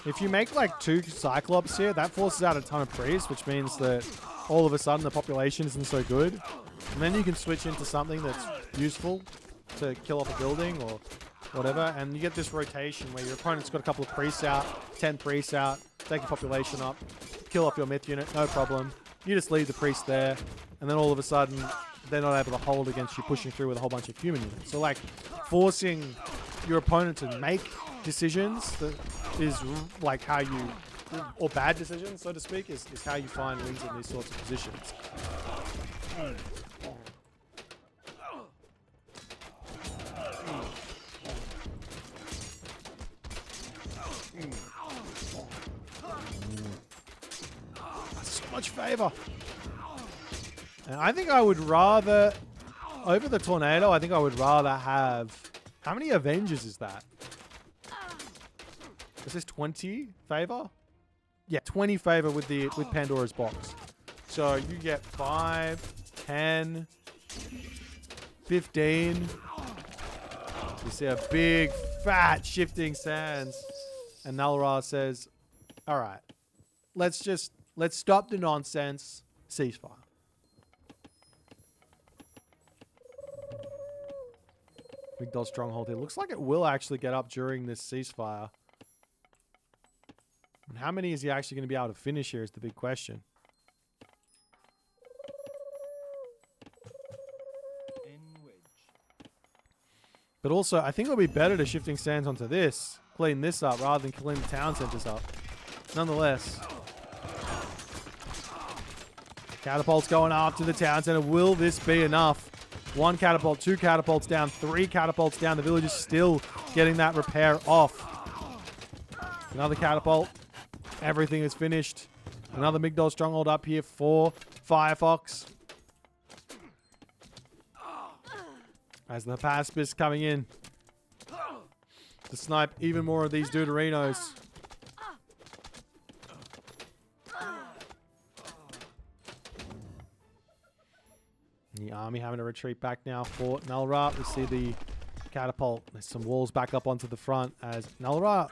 If you make like 2 Cyclops here, that forces out a ton of priests, which means that all of a sudden the population isn't so good. And then you can switch into something that's useful to kill off a building or whatever. And you get this rotation where your opponent's got a couple of priests out, 10 priests out, take your population up, kill off your myth unit, no problem. You just leave the priest there. And then all of a sudden, they're not able to hold against you pushing through with a whole bunch of human units. So like forcing your opponent to make decisions that is like how you, or bad decisions, so to speak, is how you find wins in these sorts of positions. So much favor. And I think I would rather, over the tornado, I think I would rather have, how many Avengers is that? Is this 20 favor? Yeah, 20 favor with Pandora's box. So you get 5, 10, 15. You see a big, fat shifting sands. And Nullra says, all right, let's stop the nonsense. Ceasefire. Big Dot Stronghold here. Looks like it will actually get up during this ceasefire. And how many is he actually going to be able to finish here is the big question. But also, I think it would be better to shifting sands onto this. Clean this up rather than clean the town centers up. Nonetheless. Catapults going up to the town center. Will this be enough? 1 catapult, 2 catapults down, 3 catapults down. The village is still getting that repair off. Another catapult. Everything is finished. Another Migdol stronghold up here for Firefox. As the pacifist coming in to snipe even more of these Deuterinos. The army having to retreat back now for Nullra. We see the catapult. There's some walls back up onto the front as Nullra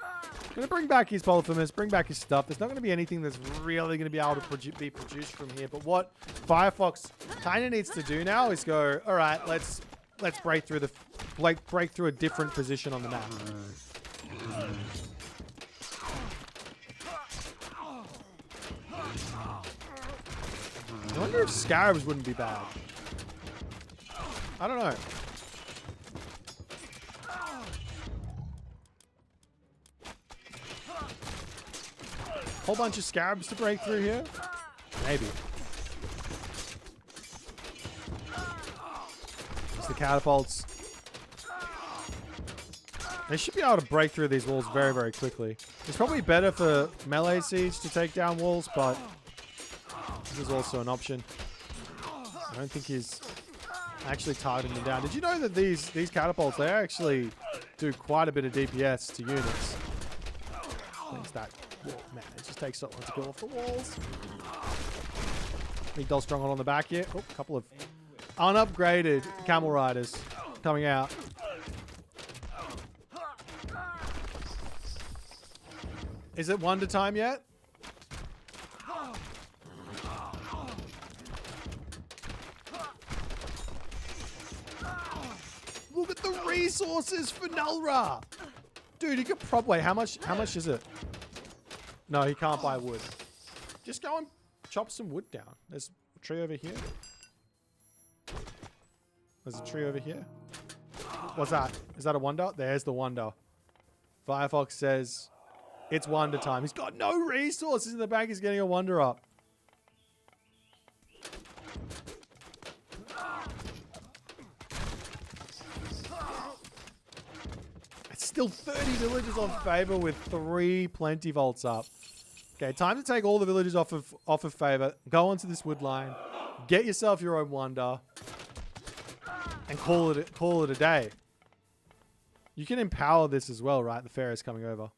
going to bring back his Polyphemus, bring back his stuff. There's not going to be anything that's really going to be able to be produced from here. But what Firefox kind of needs to do now is go, all right, let's break through the break through a different position on the map. I wonder if Scarabs wouldn't be bad. I don't know. Whole bunch of Scarabs to break through here? Maybe. It's the catapults. They should be able to break through these walls very, very quickly. It's probably better for melee siege to take down walls, but this is also an option. I don't think he's actually targeting them down. Did you know that these catapults, they actually do quite a bit of DPS to units? Thanks that. Whoa, man, it just takes so long to go off the walls. Big Doll Stronghold on the back here. Oh, a couple of unupgraded camel riders coming out. Is it wonder time yet? Look at the resources for Nullra. Dude, he could probably... How much is it? No, he can't buy wood. Just go and chop some wood down. There's a tree over here. There's a tree over here. What's that? Is that a wonder? There's the wonder. Firefox says it's wonder time. He's got no resources in the bank. He's getting a wonder up. It's still 30 villages on favor with 3 plenty vaults up. Okay, time to take all the villages off of favor. Go onto this wood line. Get yourself your own wonder. And call it a day. You can empower this as well, right? The fair is coming over.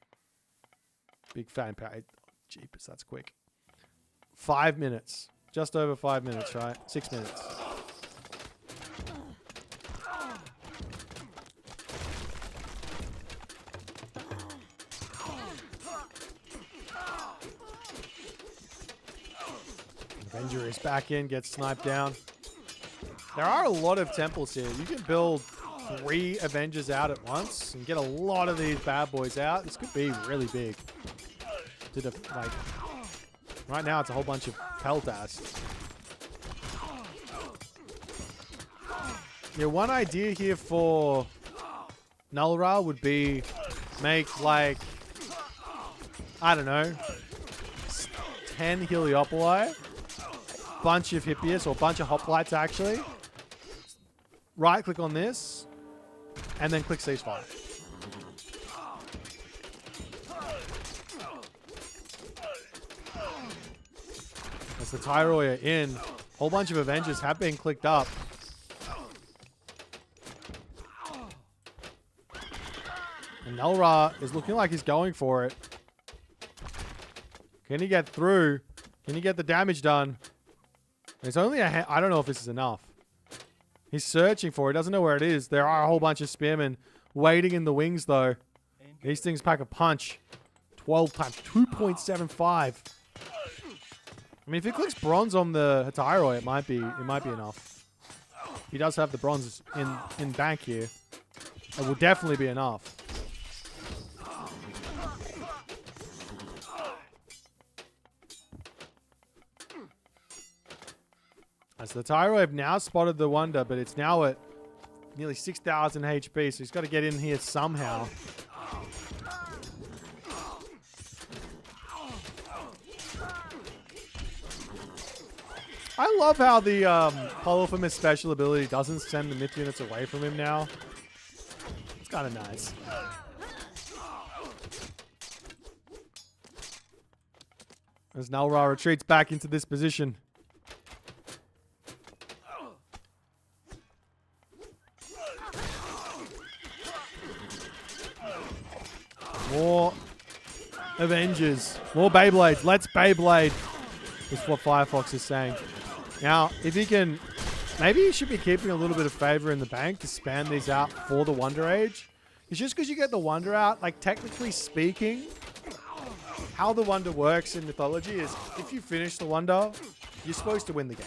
Big fan power. Jeepers, that's quick. 5 minutes. Just over 5 minutes, right? 6 minutes. Avenger is back in, gets sniped down. There are a lot of temples here. You can build 3 Avengers out at once and get a lot of these bad boys out. This could be really big. Like, right now it's a whole bunch of Peltas. Yeah, one idea here for Nullra would be make like, I don't know, 10 Heliopoli, bunch of Hippias, or bunch of Hoplites actually. Right click on this, and then click ceasefire. As the Tyroi are in, a whole bunch of Avengers have been clicked up. And Nullra is looking like he's going for it. Can he get through? Can he get the damage done? There's only a I don't know if this is enough. He's searching for it. Doesn't know where it is. There are a whole bunch of spearmen waiting in the wings, though. These things pack a punch. 12 times 2.75. I mean, if he clicks bronze on the Tyroi, it might be enough. He does have the bronze in bank here. It will definitely be enough. As the Tyroi have now spotted the Wonder, but it's now at nearly 6,000 HP, so he's got to get in here somehow. I love how the Polyphemus special ability doesn't send the myth units away from him now. It's kind of nice. As Nullra retreats back into this position. More Avengers. More Beyblades. Let's Beyblade. Is what Firefox is saying. Now, if he can... Maybe he should be keeping a little bit of favor in the bank to spam these out for the Wonder Age. It's just because you get the Wonder out, like, technically speaking, how the Wonder works in mythology is if you finish the Wonder, you're supposed to win the game.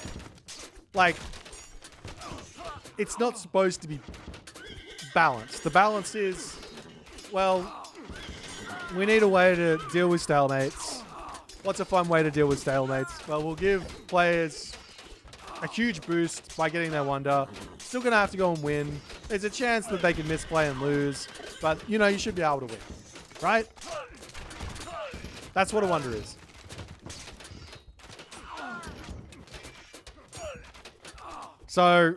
Like, it's not supposed to be balanced. The balance is, well, we need a way to deal with stalemates. What's a fun way to deal with stalemates? Well, we'll give players a huge boost by getting their Wonder. Still going to have to go and win. There's a chance that they can misplay and lose. But, you know, you should be able to win. Right? That's what a Wonder is. So,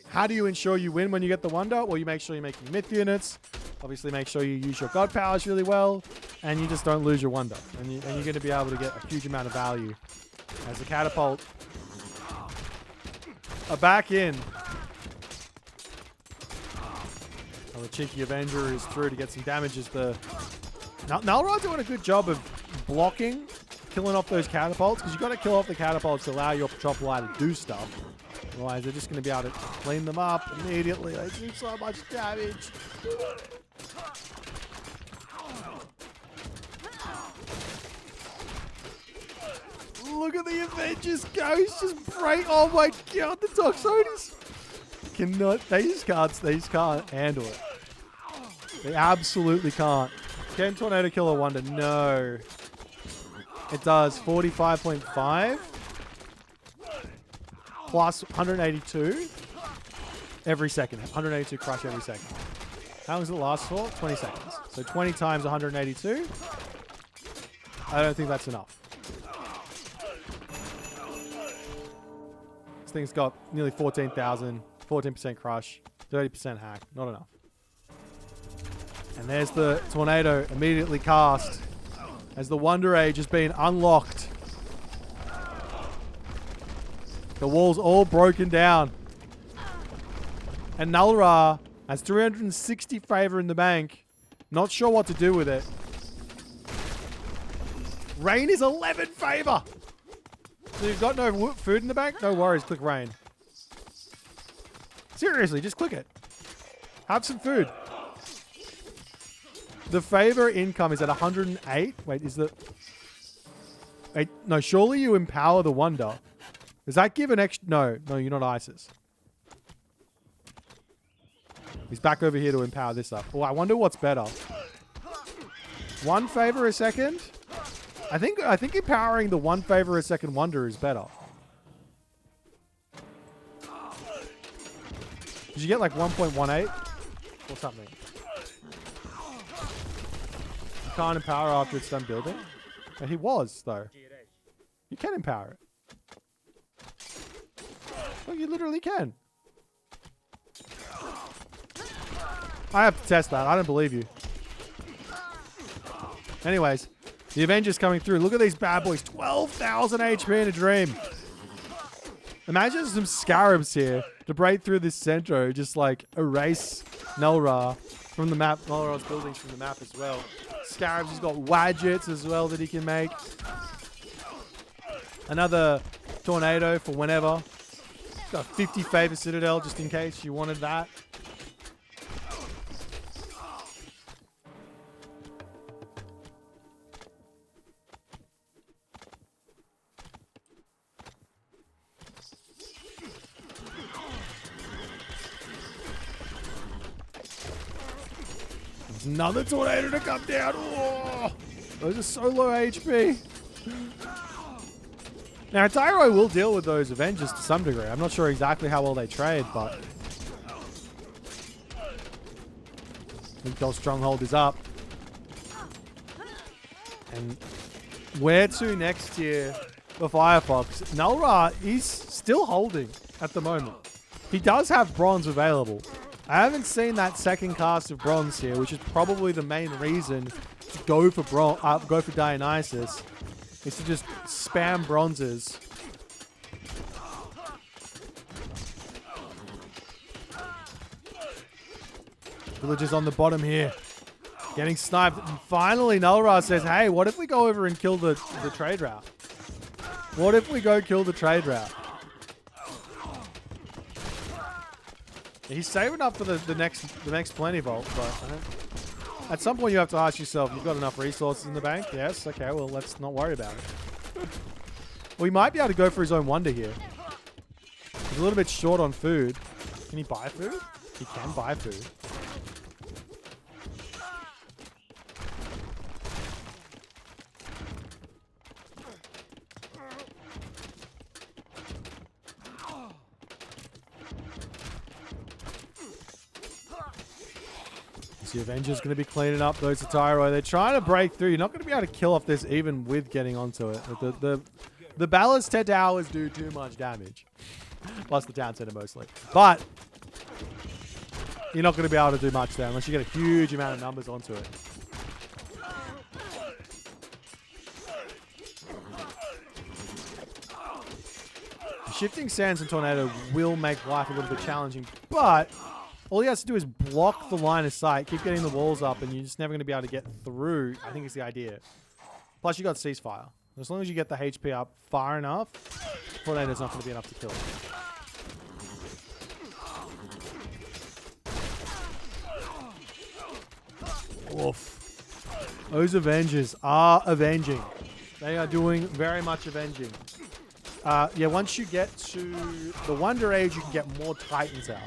how do you ensure you win when you get the Wonder? Well, you make sure you're making myth units. Obviously, make sure you use your God powers really well. And you just don't lose your Wonder. And you're going to be able to get a huge amount of value. As the catapult are back in. Oh, the cheeky Avenger is through to get some damage as the... Nullra doing a good job of blocking, killing off those catapults, because you've got to kill off the catapults to allow your Petropoli to do stuff. Otherwise, they're just going to be able to clean them up immediately. They do so much damage. Look at the Avengers go. He's just break. Oh my god, the Toxotes cannot. These can't handle it. They absolutely can't. Can Tornado kill a Wonder? No. It does 45.5 plus 182 every second. 182 crush every second. How long does it last for? 20 seconds. So 20 times 182. I don't think that's enough. This thing's got nearly 14,000, 14% crush, 30% hack. Not enough. And there's the Tornado immediately cast as the Wonder Age has been unlocked. The wall's all broken down. And Nullra has 360 favor in the bank. Not sure what to do with it. Rain is 11 favor. So you've got no food in the bank? No worries, click Rain. Seriously, just click it. Have some food. The favor income is at 108. Wait, is the... Wait, no, surely you empower the Wonder. Does that give an extra... No, you're not ISIS. He's back over here to empower this up. Oh, I wonder what's better. 1 favor a second? I think empowering the 1 favor a second Wonder is better. Did you get like 1.18 or something? can't empower after it's done building? And he was, though. You can empower it. Well, you literally can. I have to test that. I don't believe you. Anyways, the Avengers coming through. Look at these bad boys. 12,000 HP in a dream. Imagine some scarabs here to break through this Centro. Just like erase Nullra from the map. Nullra's buildings from the map as well. Scarabs, he's got Wadgets as well that he can make. Another tornado for whenever. Got a 50 favor Citadel just in case you wanted that. There's another tornado to come down. Oh, those are so low HP. Now, Tyro will deal with those Avengers to some degree. I'm not sure exactly how well they trade, but Gold Stronghold is up. And where to next here for Firefox? Nullra is still holding at the moment. He does have bronze available. I haven't seen that second cast of bronze here, which is probably the main reason to go for go for Dionysus. Is to just spam bronzes. Villagers on the bottom here. Getting sniped. And finally, Nullra says, hey, what if we go over and kill the trade route? What if we go kill the trade route? He's saving up for the next plenty vault, but at some point you have to ask yourself, you've got enough resources in the bank? Yes? Okay, well, let's not worry about it. Well, he might be able to go for his own wonder here. He's a little bit short on food. Can he buy food? He can buy food. The Avengers going to be cleaning up those Tyro. They're trying to break through. You're not going to be able to kill off this even with getting onto it. The Ballast 10 towers do too much damage. Plus the town center mostly. But you're not going to be able to do much there unless you get a huge amount of numbers onto it. Shifting Sands and Tornado will make life a little bit challenging, but all he has to do is block the line of sight, keep getting the walls up, and you're just never going to be able to get through. I think is the idea. Plus, you got Ceasefire. As long as you get the HP up far enough, Tornado's not going to be enough to kill it. Oof. Those Avengers are avenging. They are doing very much avenging. Yeah, once you get to the Wonder Age, you can get more Titans out.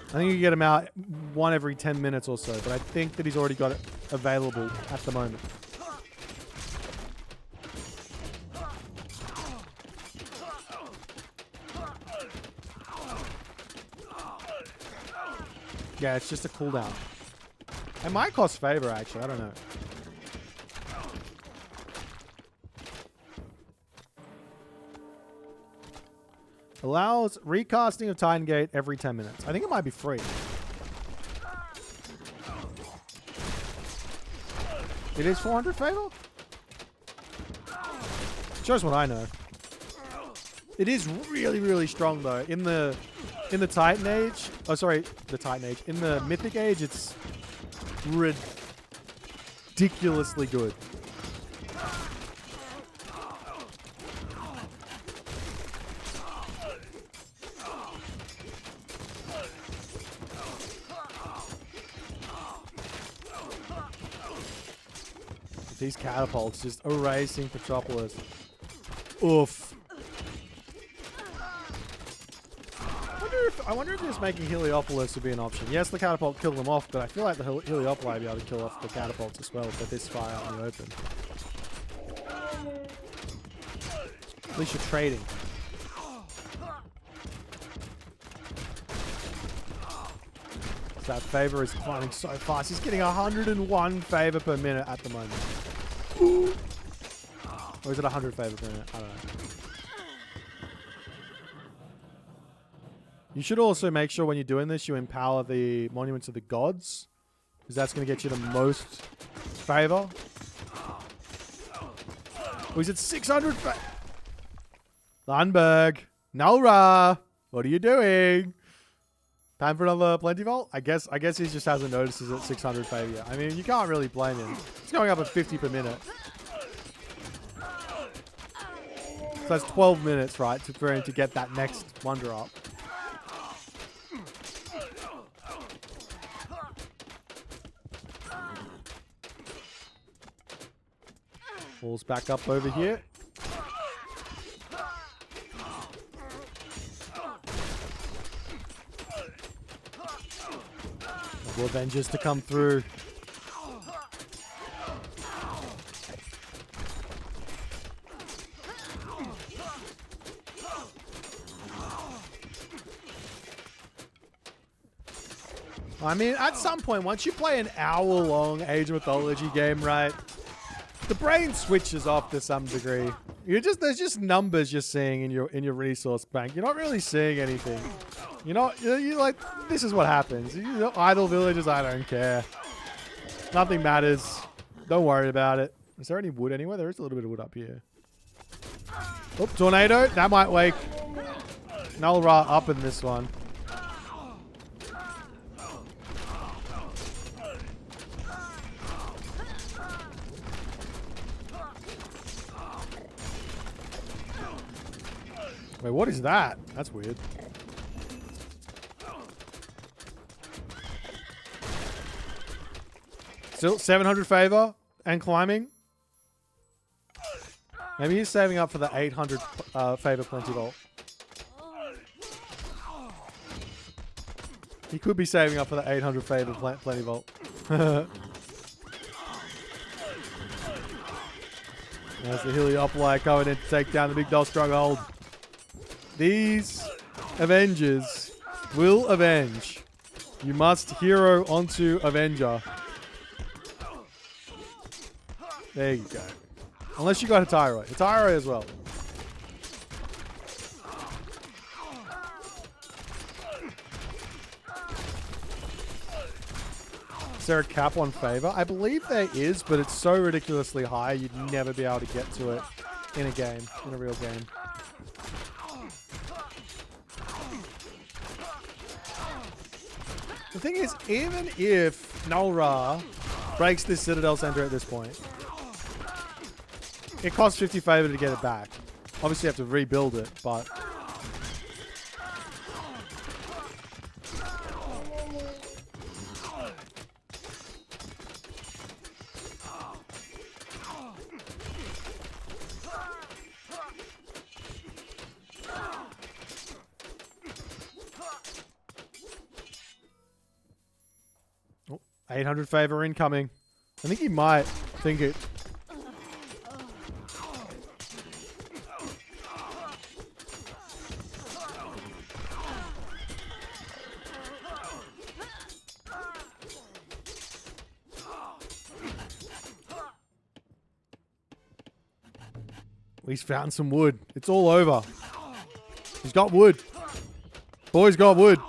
I think you can get him out one every 10 minutes or so, but I think that he's already got it available at the moment. Yeah, it's just a cooldown. It might cost favor, actually. I don't know. Allows recasting of Titan Gate every 10 minutes. I think it might be free. It is 400 favor? Shows what I know. It is really, really strong though. In the Titan Age, oh sorry, the Titan Age. In the Mythic Age, it's ridiculously good. These catapults just erasing Petropolis. Oof. I wonder if just making Heliopolis would be an option. Yes, the catapult killed them off, but I feel like the Heliopoli would be able to kill off the catapults as well if they're this far out in the open. At least you're trading. That favor is climbing so fast. He's getting 101 favor per minute at the moment. Ooh. Or is it 100 favor per minute? I don't know. You should also make sure when you're doing this, you empower the monuments of the gods, because that's going to get you the most favor. Oh, he's at 600 favor. Lundberg. Nullra. What are you doing? Time for another plenty vault? I guess he just hasn't noticed he's at 600 favor yet. I mean, you can't really blame him. It's going up at 50 per minute. So that's 12 minutes, right, for him to get that next wonder up. Falls back up over here. Couple Avengers to come through. I mean, at some point, once you play an hour-long Age of Mythology game, right, the brain switches off to some degree. There's just numbers you're seeing in your resource bank. You're not really seeing anything. You're like, this is what happens. Idle villagers, I don't care. Nothing matters. Don't worry about it. Is there any wood anywhere? There is a little bit of wood up here. Oh, tornado. That might wake Nullra up in this one. Wait, what is that? That's weird. Still 700 favor and climbing. Maybe he's saving up for the 800 favor plenty vault. He could be saving up for the 800 favor plenty vault. There's the Heliopolis coming in to take down the Big Doll Stronghold. These Avengers will avenge. You must hero onto Avenger. There you go. Unless you got Hatyroi. Hatyroi as well. Is there a cap on favor? I believe there is, but it's so ridiculously high you'd never be able to get to it in a game, in a real game. The thing is, even if Nullra breaks this Citadel Center at this point, it costs 50 favor to get it back. Obviously, you have to rebuild it, but... Oh, 800 favor incoming. I think he might think it. He's found some wood. It's all over. He's got wood. Boy's got wood.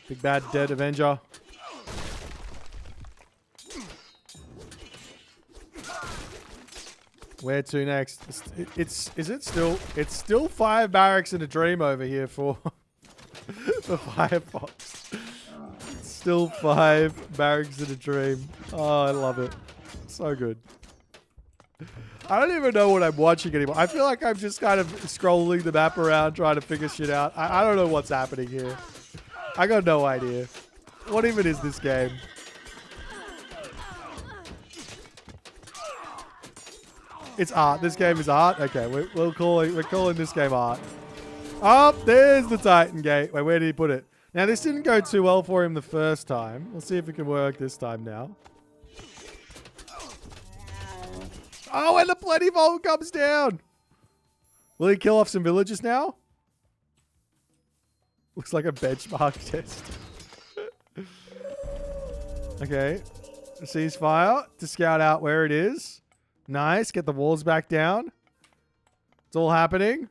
Big bad dead Avenger. Where to next? It's still 5 barracks in a dream over here for for Firefox. It's still 5 barracks in a dream. Oh, I love it. So good. I don't even know what I'm watching anymore. I feel like I'm just kind of scrolling the map around trying to figure shit out. I don't know what's happening here. I got no idea. What even is this game? It's art. This game is art. Okay, we're calling this game art. Oh, there's the Titan Gate. Wait, where did he put it? Now, this didn't go too well for him the first time. We'll see if it can work this time now. Oh, and the bloody vault comes down. Will he kill off some villagers now? Looks like a benchmark test. Okay. Ceasefire to scout out where it is. Nice. Get the walls back down. It's all happening.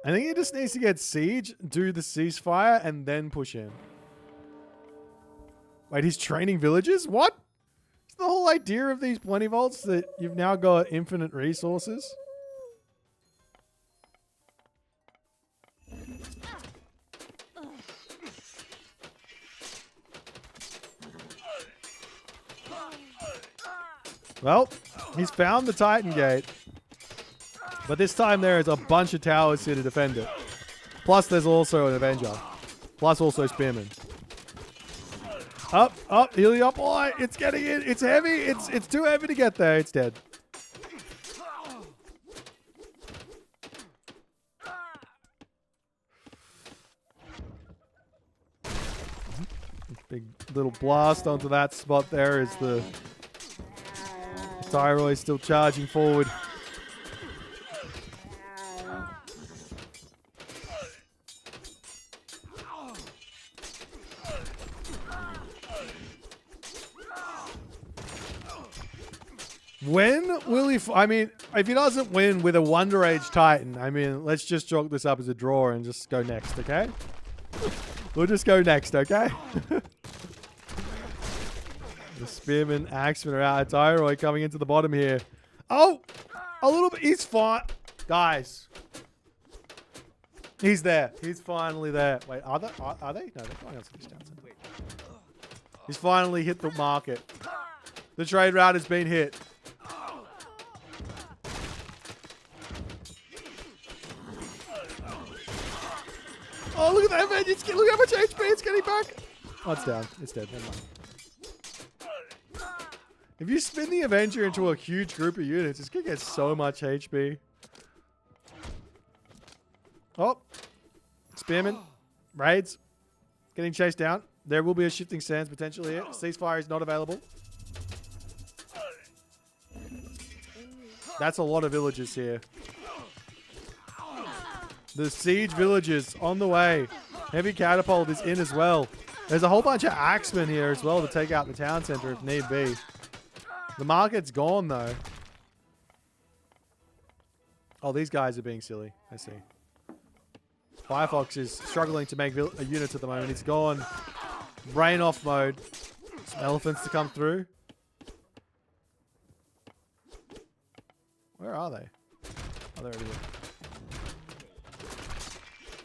I think he just needs to get siege, do the ceasefire, and then push in. Wait, he's training villagers? What? It's the whole idea of these plenty vaults that you've now got infinite resources. Well, he's found the Titan Gate. But this time there is a bunch of towers here to defend it. Plus there's also an Avenger. Plus also Spearmen. Up, healing up. Oh, it's getting in. It's heavy. It's too heavy to get there. It's dead. Big little blast onto that spot there as the Thyroid still charging forward. When will he... I mean, if he doesn't win with a Wonder Age Titan, I mean, let's just chalk this up as a draw and just go next, okay? We'll just go next, okay? The Spearman, Axeman are out. Thyroid coming into the bottom here. Oh! A little bit... He's fine. Guys. He's there. He's finally there. Wait, are they? No, they're going on to this down. He's finally hit the market. The trade route has been hit. Oh, look at that, man. Look how much HP it's getting back. Oh, it's down. It's dead. Never mind. If you spin the Avenger into a huge group of units, it's going to get so much HP. Oh. Spearman. Raids. Getting chased down. There will be a shifting sands potentially here. Ceasefire is not available. That's a lot of villagers here. The siege villagers on the way. Heavy catapult is in as well. There's a whole bunch of axemen here as well to take out the town center if need be. The market's gone though. Oh, these guys are being silly. I see. Firefox is struggling to make units at the moment. He's gone brain off mode. Some elephants to come through. Where are they? Oh, they're over here.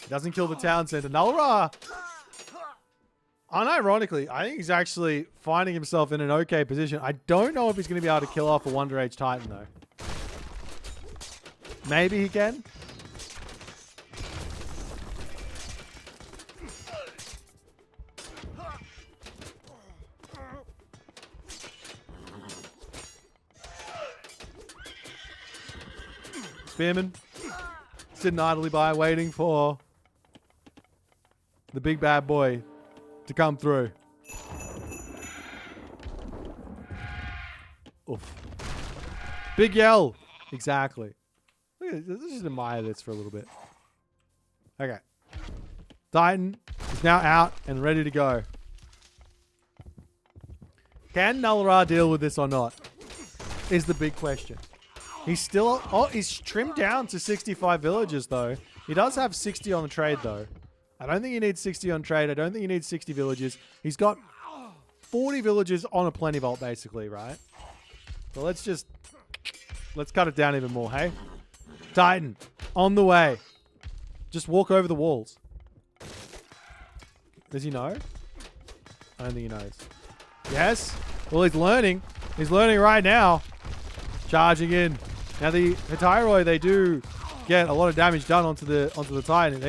Doesn't kill the town center. Nullra! Unironically, I think he's actually finding himself in an okay position. I don't know if he's going to be able to kill off a Wonder Age Titan, though. Maybe he can. Spearman sitting idly by, waiting for the big bad boy to come through. Oof. Big yell. Exactly. Look at this. Let's just admire this for a little bit. Okay. Titan is now out and ready to go. Can Nullra deal with this or not? Is the big question. He's still... Oh, he's trimmed down to 65 villagers, though. He does have 60 on the trade, though. I don't think he needs 60 on trade. I don't think he needs 60 villagers. He's got 40 villagers on a plenty vault, basically, right? So let's just... Let's cut it down even more, hey? Titan, on the way. Just walk over the walls. Does he know? I don't think he knows. Yes? Well, he's learning. He's learning right now. Charging in. Now, the Thyroid, they do get a lot of damage done onto the Titan.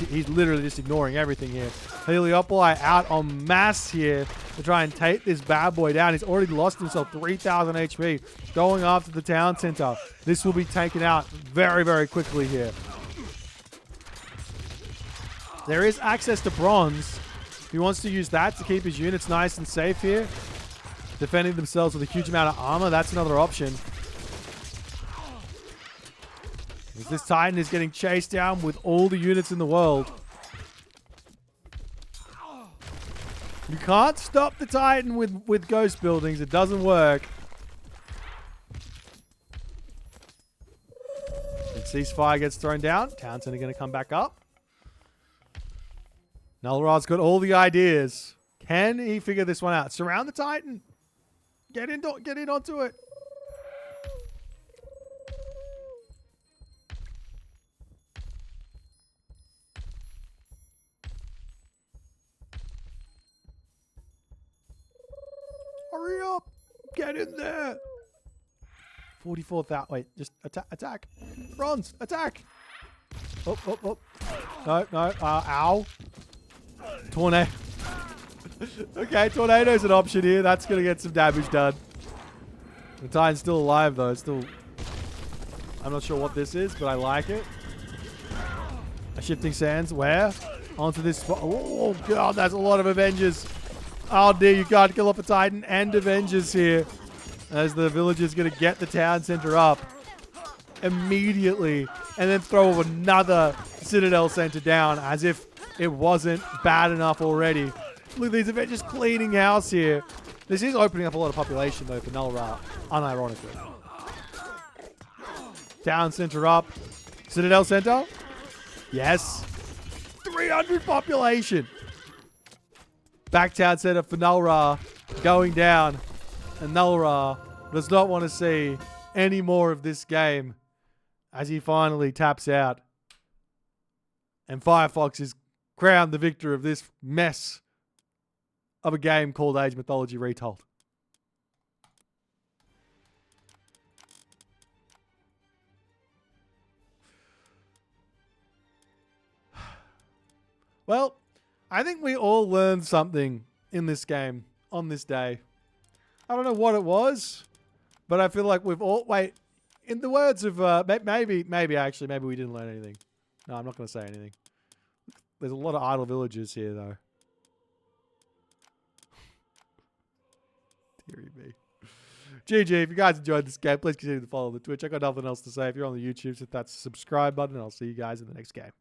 He's literally just ignoring everything here. Heliopoli out en masse here to try and take this bad boy down. He's already lost himself 3,000 HP going after the town center. This will be taken out very, very quickly here. There is access to bronze. He wants to use that to keep his units nice and safe here. Defending themselves with a huge amount of armor. That's another option. This Titan is getting chased down with all the units in the world. You can't stop the Titan with ghost buildings. It doesn't work. And ceasefire gets thrown down. Town center going to come back up. Nullra's got all the ideas. Can he figure this one out? Surround the Titan. Get in onto it. Hurry up. Get in there. 44,000. Wait, just attack. Bronze, attack. Oh. No. Ow. Tornado. Okay, tornado's an option here. That's going to get some damage done. The Titan's still alive, though. I'm not sure what this is, but I like it. A shifting sands. Where? Onto this spot. Oh, God, that's a lot of Avengers. Oh, dear, you can't kill off a Titan and Avengers here. As the villager's going to get the town center up immediately and then throw another Citadel center down as if it wasn't bad enough already. Look at these Avengers cleaning house here. This is opening up a lot of population, though, for Nullra, unironically. Town center up. Citadel center? Yes. 300 population. Back town center for Nullra going down. And Nullra does not want to see any more of this game as he finally taps out. And Firefox is crowned the victor of this mess of a game called Age Mythology Retold. Well, I think we all learned something in this game on this day. I don't know what it was, but I feel like we've all... Wait, in the words of... maybe we didn't learn anything. No, I'm not going to say anything. There's a lot of idle villagers here, though. Deary me. GG, if you guys enjoyed this game, please continue to follow the Twitch. I got nothing else to say. If you're on the YouTube, hit that subscribe button, and I'll see you guys in the next game.